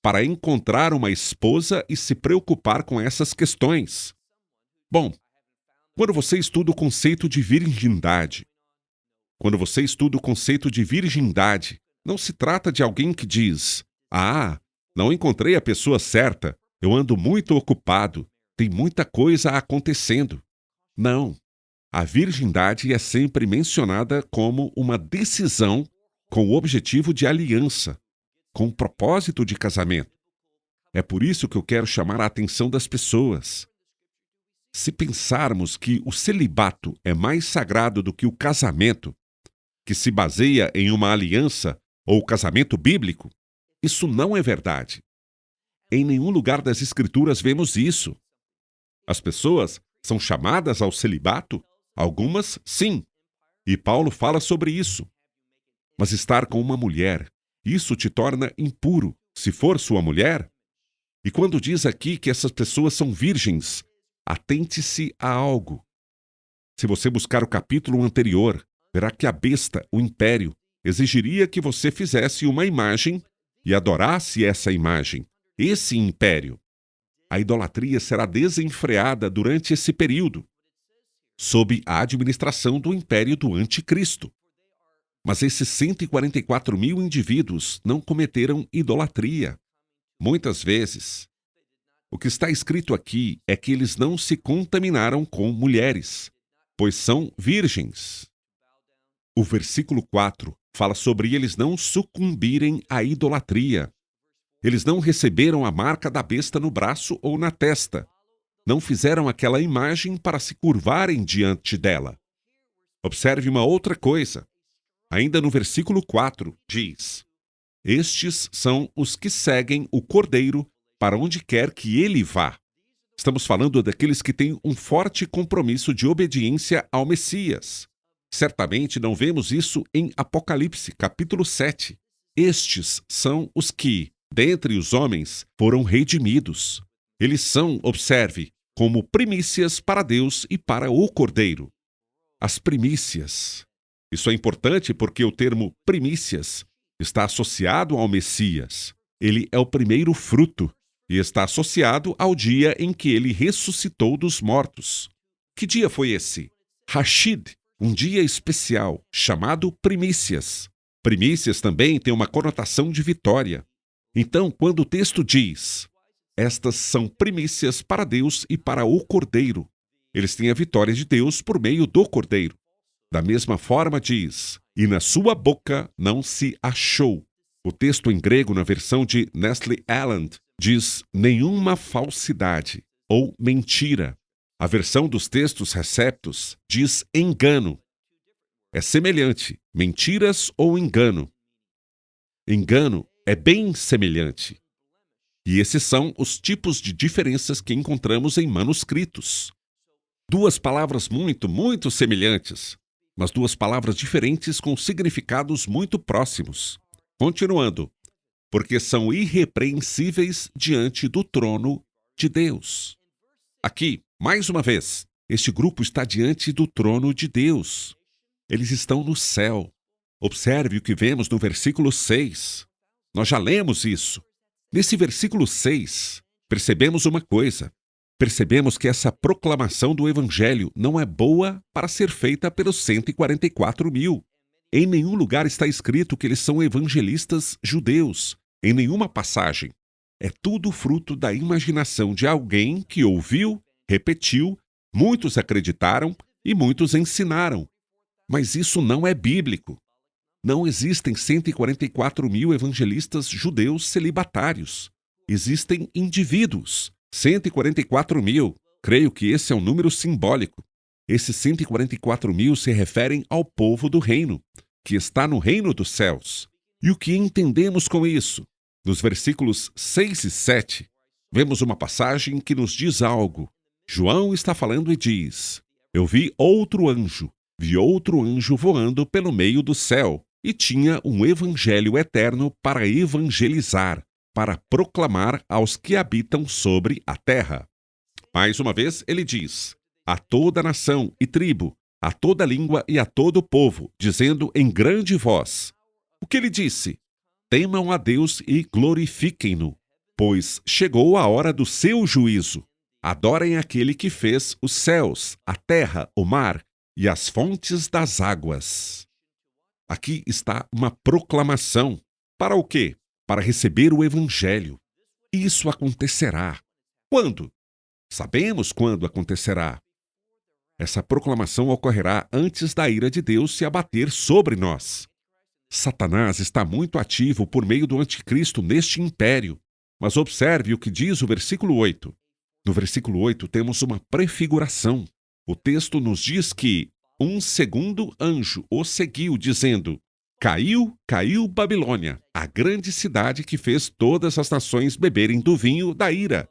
para encontrar uma esposa e se preocupar com essas questões. Bom, quando você estuda o conceito de virgindade, não se trata de alguém que diz: ah, não encontrei a pessoa certa, eu ando muito ocupado, tem muita coisa acontecendo. Não. A virgindade é sempre mencionada como uma decisão com o objetivo de aliança, com o propósito de casamento. É por isso que eu quero chamar a atenção das pessoas. Se pensarmos que o celibato é mais sagrado do que o casamento, que se baseia em uma aliança ou casamento bíblico, isso não é verdade. Em nenhum lugar das Escrituras vemos isso. As pessoas são chamadas ao celibato? Algumas, sim. E Paulo fala sobre isso. Mas estar com uma mulher, isso te torna impuro, se for sua mulher? E quando diz aqui que essas pessoas são virgens, atente-se a algo. Se você buscar o capítulo anterior, verá que a besta, o império, exigiria que você fizesse uma imagem e adorasse essa imagem, esse império. A idolatria será desenfreada durante esse período, sob a administração do império do anticristo. Mas esses 144 mil indivíduos não cometeram idolatria. Muitas vezes, o que está escrito aqui é que eles não se contaminaram com mulheres, pois são virgens. O versículo 4 fala sobre eles não sucumbirem à idolatria. Eles não receberam a marca da besta no braço ou na testa. Não fizeram aquela imagem para se curvarem diante dela. Observe uma outra coisa. Ainda no versículo 4 diz: estes são os que seguem o Cordeiro para onde quer que ele vá. Estamos falando daqueles que têm um forte compromisso de obediência ao Messias. Certamente não vemos isso em Apocalipse, capítulo 7. Estes são os que, dentre os homens, foram redimidos. Eles são, observe, como primícias para Deus e para o Cordeiro. As primícias. Isso é importante porque o termo primícias está associado ao Messias. Ele é o primeiro fruto e está associado ao dia em que ele ressuscitou dos mortos. Que dia foi esse? Rashid, um dia especial, chamado primícias. Primícias também tem uma conotação de vitória. Então, quando o texto diz, estas são primícias para Deus e para o Cordeiro, eles têm a vitória de Deus por meio do Cordeiro. Da mesma forma diz, e na sua boca não se achou. O texto em grego, na versão de Nestle Aland, diz nenhuma falsidade ou mentira. A versão dos textos receptos diz engano. É semelhante, mentiras ou engano. Engano é bem semelhante. E esses são os tipos de diferenças que encontramos em manuscritos. Duas palavras muito semelhantes, mas duas palavras diferentes com significados muito próximos. Continuando, porque são irrepreensíveis diante do trono de Deus. Aqui, mais uma vez, este grupo está diante do trono de Deus. Eles estão no céu. Observe o que vemos no versículo 6. Nós já lemos isso. Nesse versículo 6, percebemos uma coisa. Percebemos que essa proclamação do Evangelho não é boa para ser feita pelos 144.000. Em nenhum lugar está escrito que eles são evangelistas judeus. Em nenhuma passagem. É tudo fruto da imaginação de alguém que ouviu, repetiu, muitos acreditaram e muitos ensinaram. Mas isso não é bíblico. Não existem 144.000 evangelistas judeus celibatários. Existem indivíduos. 144.000. Creio que esse é um número simbólico. Esses 144.000 se referem ao povo do reino, que está no reino dos céus. E o que entendemos com isso? Nos versículos 6 e 7, vemos uma passagem que nos diz algo. João está falando e diz, eu vi outro anjo voando pelo meio do céu, e tinha um evangelho eterno para evangelizar, para proclamar aos que habitam sobre a terra. Mais uma vez, ele diz, a toda nação e tribo, a toda língua e a todo povo, dizendo em grande voz. O que ele disse? Temam a Deus e glorifiquem-no, pois chegou a hora do seu juízo. Adorem aquele que fez os céus, a terra, o mar e as fontes das águas. Aqui está uma proclamação. Para o quê? Para receber o Evangelho. Isso acontecerá. Quando? Sabemos quando acontecerá. Essa proclamação ocorrerá antes da ira de Deus se abater sobre nós. Satanás está muito ativo por meio do anticristo neste império. Mas observe o que diz o versículo 8. No versículo 8 temos uma prefiguração. O texto nos diz que um segundo anjo o seguiu, dizendo, caiu Babilônia, a grande cidade que fez todas as nações beberem do vinho da ira,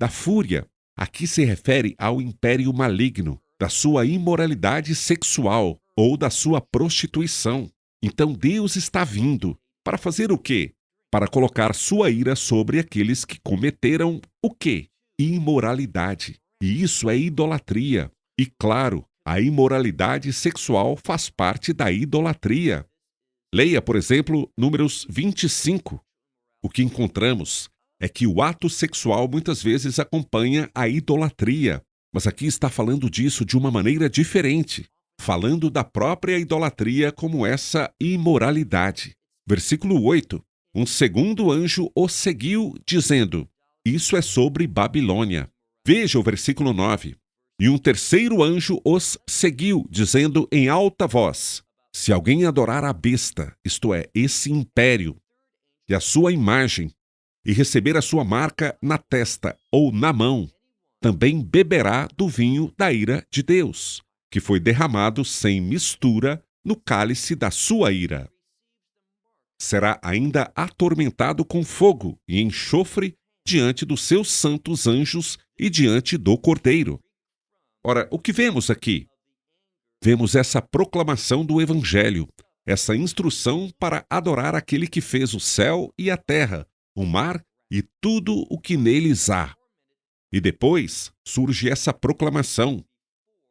da fúria. Aqui se refere ao império maligno, da sua imoralidade sexual ou da sua prostituição. Então Deus está vindo para fazer o quê? Para colocar sua ira sobre aqueles que cometeram o quê? Imoralidade. E isso é idolatria. E claro, a imoralidade sexual faz parte da idolatria. Leia, por exemplo, Números 25. O que encontramos é que o ato sexual muitas vezes acompanha a idolatria. Mas aqui está falando disso de uma maneira diferente. Falando da própria idolatria como essa imoralidade. Versículo 8. Um segundo anjo o seguiu, dizendo, isso é sobre Babilônia. Veja o versículo 9. E um terceiro anjo os seguiu, dizendo em alta voz, se alguém adorar a besta, isto é, esse império, e a sua imagem, e receber a sua marca na testa ou na mão, também beberá do vinho da ira de Deus, que foi derramado sem mistura no cálice da sua ira. Será ainda atormentado com fogo e enxofre diante dos seus santos anjos e diante do Cordeiro. Ora, o que vemos aqui? Vemos essa proclamação do Evangelho, essa instrução para adorar aquele que fez o céu e a terra, o mar e tudo o que neles há. E depois surge essa proclamação.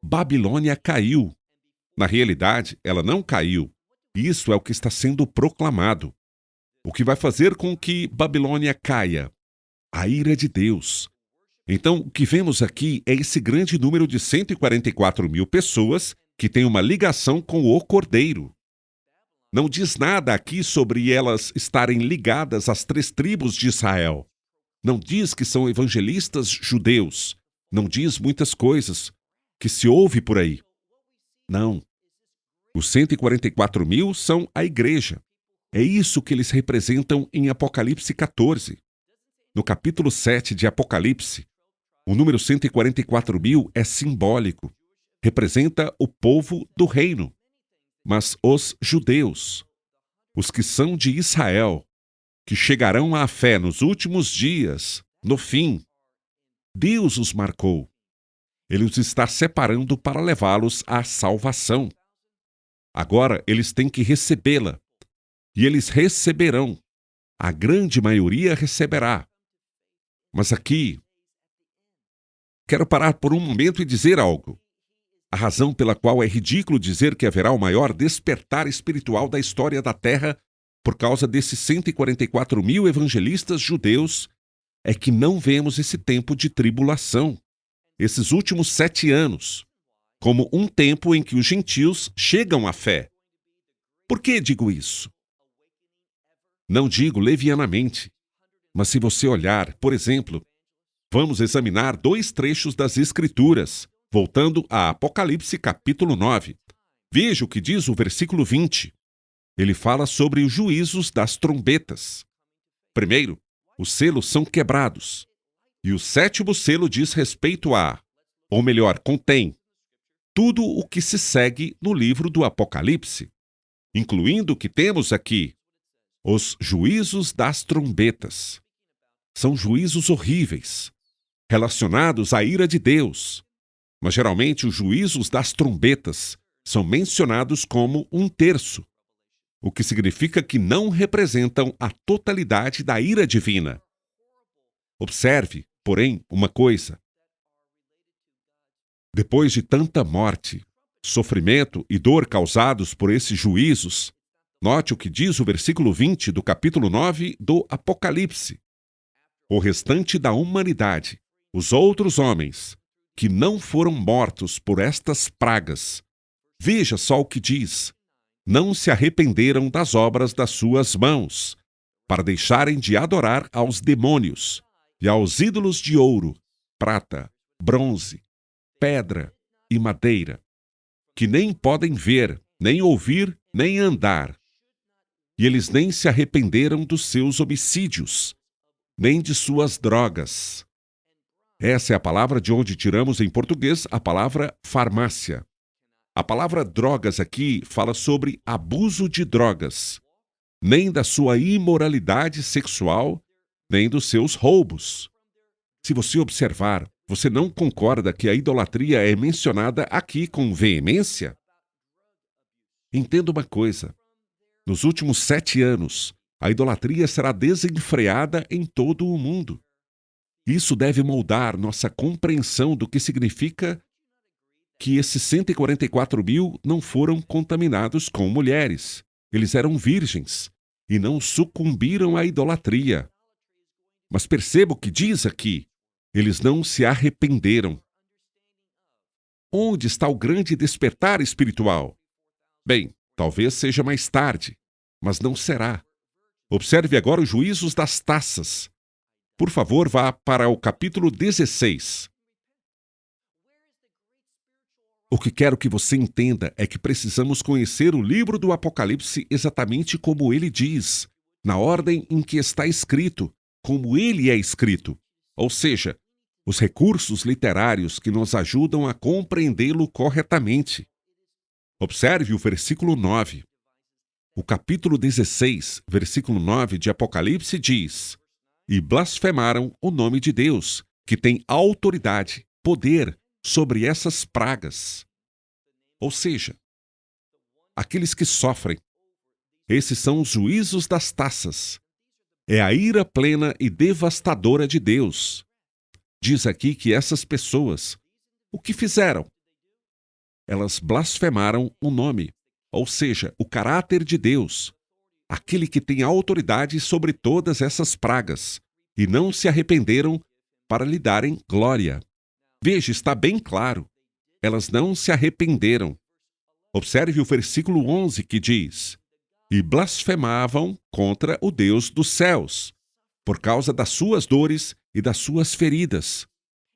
Babilônia caiu. Na realidade, ela não caiu. Isso é o que está sendo proclamado. O que vai fazer com que Babilônia caia? A ira de Deus. Então, o que vemos aqui é esse grande número de 144.000 pessoas que têm uma ligação com o Cordeiro. Não diz nada aqui sobre elas estarem ligadas às 3 tribos de Israel. Não diz que são evangelistas judeus. Não diz muitas coisas que se ouve por aí. Não. Os 144.000 são a igreja. É isso que eles representam em Apocalipse 14. No capítulo 7 de Apocalipse, o número 144.000 é simbólico. Representa o povo do reino. Mas os judeus, os que são de Israel, que chegarão à fé nos últimos dias, no fim, Deus os marcou. Ele os está separando para levá-los à salvação. Agora eles têm que recebê-la. E eles receberão. A grande maioria receberá. Mas aqui, quero parar por um momento e dizer algo. A razão pela qual é ridículo dizer que haverá o maior despertar espiritual da história da Terra por causa desses 144.000 evangelistas judeus é que não vemos esse tempo de tribulação, esses últimos 7 anos, como um tempo em que os gentios chegam à fé. Por que digo isso? Não digo levianamente, mas se você olhar, por exemplo, vamos examinar 2 trechos das Escrituras, voltando a Apocalipse capítulo 9. Veja o que diz o versículo 20. Ele fala sobre os juízos das trombetas. Primeiro, os selos são quebrados. E o 7º selo diz respeito a, ou melhor, contém, tudo o que se segue no livro do Apocalipse, incluindo o que temos aqui, os juízos das trombetas. São juízos horríveis, relacionados à ira de Deus. Mas geralmente os juízos das trombetas são mencionados como 1/3, o que significa que não representam a totalidade da ira divina. Observe, porém, uma coisa. Depois de tanta morte, sofrimento e dor causados por esses juízos, note o que diz o versículo 20 do capítulo 9 do Apocalipse. O restante da humanidade, os outros homens, que não foram mortos por estas pragas. Veja só o que diz. Não se arrependeram das obras das suas mãos, para deixarem de adorar aos demônios e aos ídolos de ouro, prata, bronze, pedra e madeira, que nem podem ver, nem ouvir, nem andar. E eles nem se arrependeram dos seus homicídios, nem de suas drogas. Essa é a palavra de onde tiramos em português a palavra farmácia. A palavra drogas aqui fala sobre abuso de drogas, nem da sua imoralidade sexual, nem dos seus roubos. Se você observar, você não concorda que a idolatria é mencionada aqui com veemência? Entenda uma coisa. Nos últimos 7 anos, a idolatria será desenfreada em todo o mundo. Isso deve moldar nossa compreensão do que significa que esses 144.000 não foram contaminados com mulheres. Eles eram virgens e não sucumbiram à idolatria. Mas perceba o que diz aqui. Eles não se arrependeram. Onde está o grande despertar espiritual? Bem, talvez seja mais tarde, mas não será. Observe agora os juízos das taças. Por favor, vá para o capítulo 16. O que quero que você entenda é que precisamos conhecer o livro do Apocalipse exatamente como ele diz, na ordem em que está escrito, como ele é escrito. Ou seja, os recursos literários que nos ajudam a compreendê-lo corretamente. Observe o versículo 9. O capítulo 16, versículo 9 de Apocalipse diz: E blasfemaram o nome de Deus, que tem autoridade, poder sobre essas pragas. Ou seja, aqueles que sofrem. Esses são os juízos das taças. É a ira plena e devastadora de Deus. Diz aqui que essas pessoas, o que fizeram? Elas blasfemaram o nome, ou seja, o caráter de Deus, aquele que tem autoridade sobre todas essas pragas, e não se arrependeram para lhe darem glória. Veja, está bem claro. Elas não se arrependeram. Observe o versículo 11 que diz: E blasfemavam contra o Deus dos céus, por causa das suas dores e das suas feridas.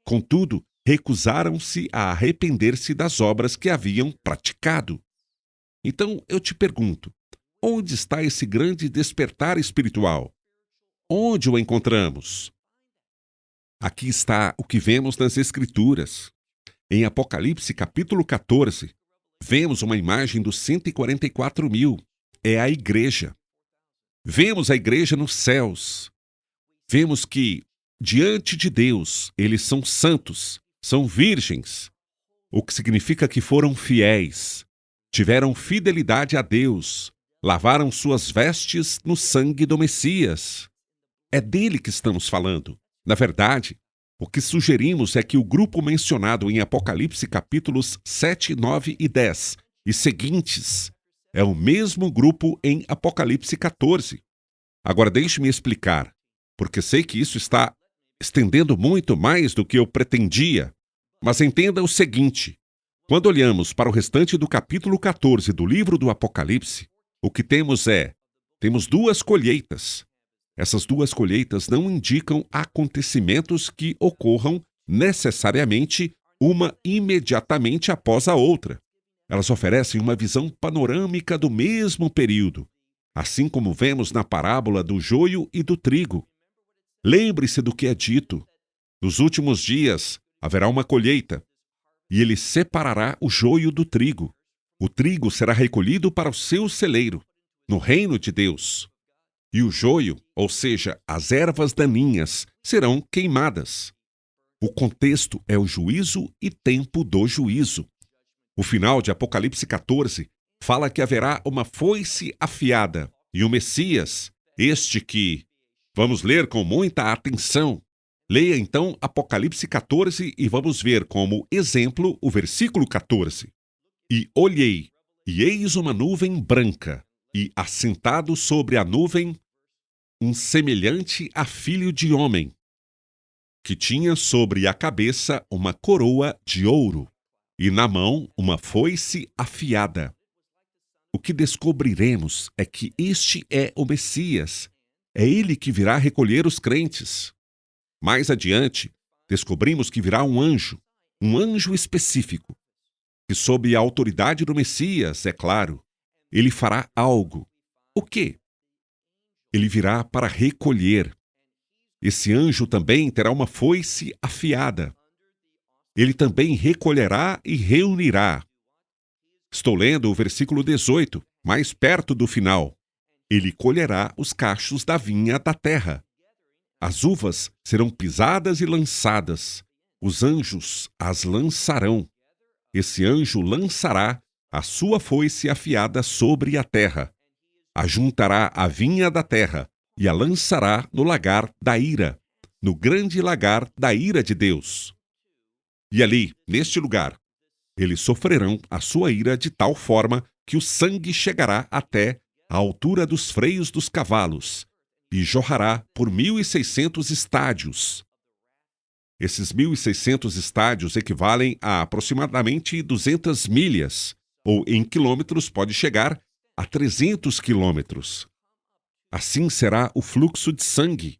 Contudo, recusaram-se a arrepender-se das obras que haviam praticado. Então, eu te pergunto, onde está esse grande despertar espiritual? Onde o encontramos? Aqui está o que vemos nas Escrituras. Em Apocalipse, capítulo 14, vemos uma imagem dos 144.000. É a igreja. Vemos a igreja nos céus. Vemos que, diante de Deus, eles são santos, são virgens, o que significa que foram fiéis, tiveram fidelidade a Deus, lavaram suas vestes no sangue do Messias. É dele que estamos falando. Na verdade, o que sugerimos é que o grupo mencionado em Apocalipse capítulos 7, 9 e 10 e seguintes é o mesmo grupo em Apocalipse 14. Agora deixe-me explicar, porque sei que isso está estendendo muito mais do que eu pretendia. Mas entenda o seguinte: quando olhamos para o restante do capítulo 14 do livro do Apocalipse, o que temos duas colheitas. Essas duas colheitas não indicam acontecimentos que ocorram necessariamente uma imediatamente após a outra. Elas oferecem uma visão panorâmica do mesmo período, assim como vemos na parábola do joio e do trigo. Lembre-se do que é dito. Nos últimos dias haverá uma colheita, e ele separará o joio do trigo. O trigo será recolhido para o seu celeiro, no reino de Deus. E o joio, ou seja, as ervas daninhas, serão queimadas. O contexto é o juízo e tempo do juízo. O final de Apocalipse 14 fala que haverá uma foice afiada, e o Messias, este que... Vamos ler com muita atenção. Leia então Apocalipse 14 e vamos ver como exemplo o versículo 14. E olhei, e eis uma nuvem branca, e assentado sobre a nuvem, um semelhante a filho de homem, que tinha sobre a cabeça uma coroa de ouro, e na mão uma foice afiada. O que descobriremos é que este é o Messias. É ele que virá recolher os crentes. Mais adiante, descobrimos que virá um anjo específico, que sob a autoridade do Messias, é claro, ele fará algo. O quê? Ele virá para recolher. Esse anjo também terá uma foice afiada. Ele também recolherá e reunirá. Estou lendo o versículo 18, mais perto do final. Ele colherá os cachos da vinha da terra. As uvas serão pisadas e lançadas. Os anjos as lançarão. Esse anjo lançará a sua foice afiada sobre a terra. Ajuntará a vinha da terra e a lançará no lagar da ira, no grande lagar da ira de Deus. E ali, neste lugar, eles sofrerão a sua ira de tal forma que o sangue chegará até a altura dos freios dos cavalos, e jorrará por 1.600 estádios. Esses 1.600 estádios equivalem a aproximadamente 200 milhas, ou em quilômetros pode chegar a 300 quilômetros. Assim será o fluxo de sangue.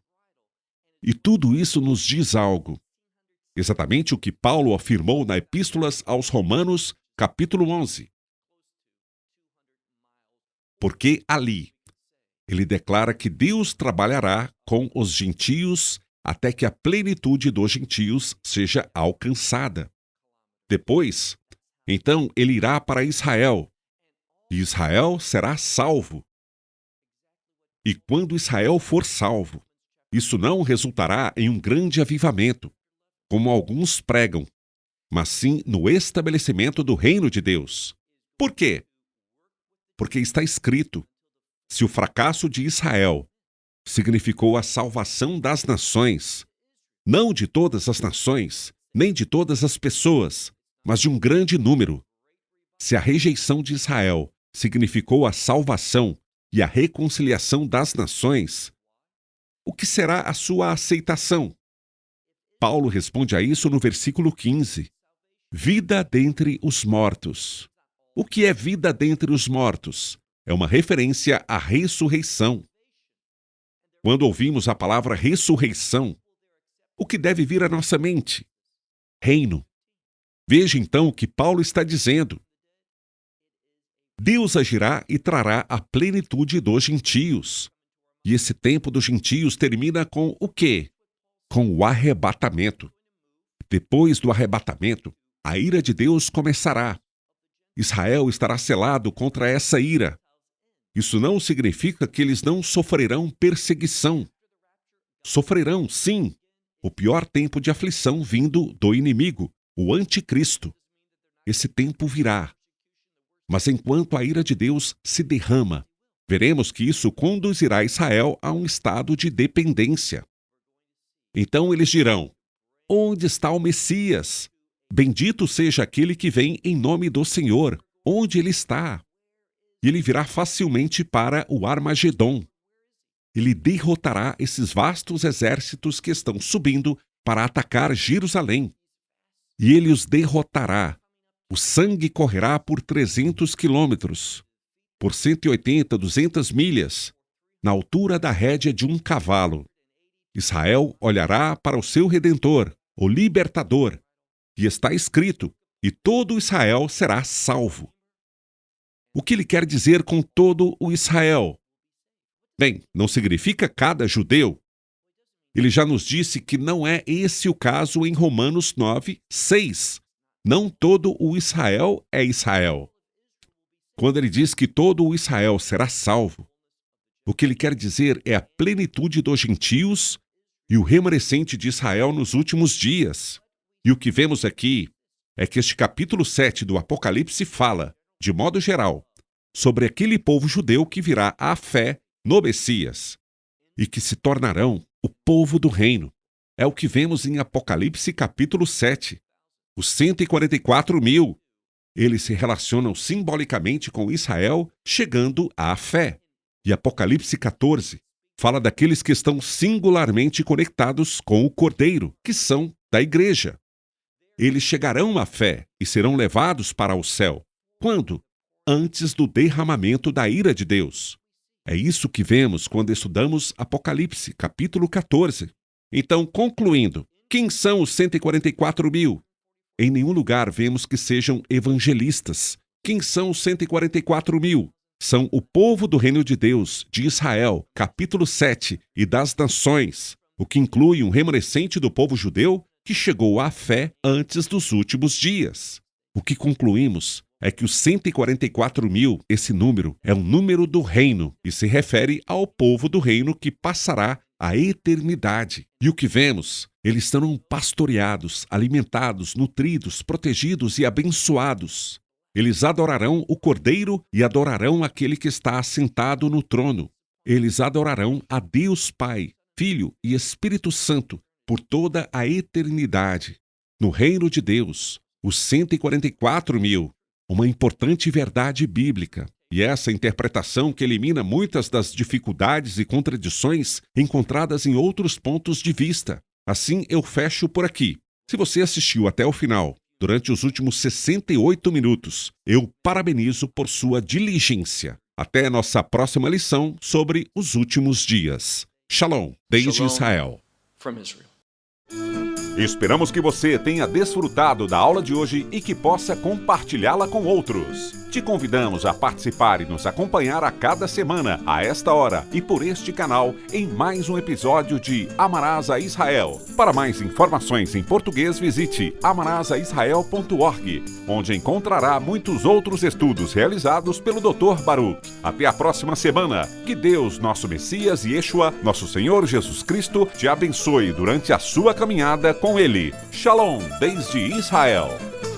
E tudo isso nos diz algo. Exatamente o que Paulo afirmou na Epístolas aos Romanos, capítulo 11. Porque ali ele declara que Deus trabalhará com os gentios até que a plenitude dos gentios seja alcançada. Depois, então, ele irá para Israel, e Israel será salvo. E quando Israel for salvo, isso não resultará em um grande avivamento, como alguns pregam, mas sim no estabelecimento do reino de Deus. Por quê? Porque está escrito: se o fracasso de Israel significou a salvação das nações, não de todas as nações, nem de todas as pessoas, mas de um grande número. Se a rejeição de Israel significou a salvação e a reconciliação das nações, o que será a sua aceitação? Paulo responde a isso no versículo 15. Vida dentre os mortos. O que é vida dentre os mortos? É uma referência à ressurreição. Quando ouvimos a palavra ressurreição, o que deve vir à nossa mente? Reino. Veja então o que Paulo está dizendo. Deus agirá e trará a plenitude dos gentios. E esse tempo dos gentios termina com o quê? Com o arrebatamento. Depois do arrebatamento, a ira de Deus começará. Israel estará selado contra essa ira. Isso não significa que eles não sofrerão perseguição. Sofrerão, sim, o pior tempo de aflição vindo do inimigo, o anticristo. Esse tempo virá. Mas enquanto a ira de Deus se derrama, veremos que isso conduzirá Israel a um estado de dependência. Então eles dirão: onde está o Messias? Bendito seja aquele que vem em nome do Senhor. Onde ele está? E ele virá facilmente para o Armagedom. Ele derrotará esses vastos exércitos que estão subindo para atacar Jerusalém. E ele os derrotará. O sangue correrá por 300 quilômetros, por 180, 200 milhas, na altura da rédea de um cavalo. Israel olhará para o seu Redentor, o Libertador, e está escrito: e todo Israel será salvo. O que ele quer dizer com todo o Israel? Bem, não significa cada judeu. Ele já nos disse que não é esse o caso em Romanos 9, 6. Não todo o Israel é Israel. Quando ele diz que todo o Israel será salvo, o que ele quer dizer é a plenitude dos gentios e o remanescente de Israel nos últimos dias. E o que vemos aqui é que este capítulo 7 do Apocalipse fala, de modo geral, sobre aquele povo judeu que virá à fé no Messias e que se tornarão o povo do reino. É o que vemos em Apocalipse capítulo 7. Os 144 mil, eles se relacionam simbolicamente com Israel chegando à fé. E Apocalipse 14 fala daqueles que estão singularmente conectados com o Cordeiro, que são da igreja. Eles chegarão à fé e serão levados para o céu. Quando? Antes do derramamento da ira de Deus. É isso que vemos quando estudamos Apocalipse, capítulo 14. Então, concluindo, quem são os 144 mil? Em nenhum lugar vemos que sejam evangelistas. Quem são os 144 mil? São o povo do reino de Deus, de Israel, capítulo 7, e das nações, o que inclui um remanescente do povo judeu que chegou à fé antes dos últimos dias. O que concluímos é que os 144 mil, esse número, é um número do reino e se refere ao povo do reino que passará a eternidade. E o que vemos? Eles serão pastoreados, alimentados, nutridos, protegidos e abençoados. Eles adorarão o Cordeiro e adorarão aquele que está assentado no trono. Eles adorarão a Deus Pai, Filho e Espírito Santo por toda a eternidade. No reino de Deus, os 144 mil, uma importante verdade bíblica. E essa interpretação que elimina muitas das dificuldades e contradições encontradas em outros pontos de vista. Assim, eu fecho por aqui. Se você assistiu até o final, durante os últimos 68 minutos, eu parabenizo por sua diligência. Até nossa próxima lição sobre os últimos dias. Shalom, desde Israel. From Israel. Esperamos que você tenha desfrutado da aula de hoje e que possa compartilhá-la com outros. Te convidamos a participar e nos acompanhar a cada semana, a esta hora e por este canal, em mais um episódio de Amarás a Israel. Para mais informações em português, visite amarasaisrael.org, onde encontrará muitos outros estudos realizados pelo Dr. Baruch. Até a próxima semana. Que Deus, nosso Messias e Yeshua, nosso Senhor Jesus Cristo, te abençoe durante a sua caminhada com Ele. Shalom, desde Israel.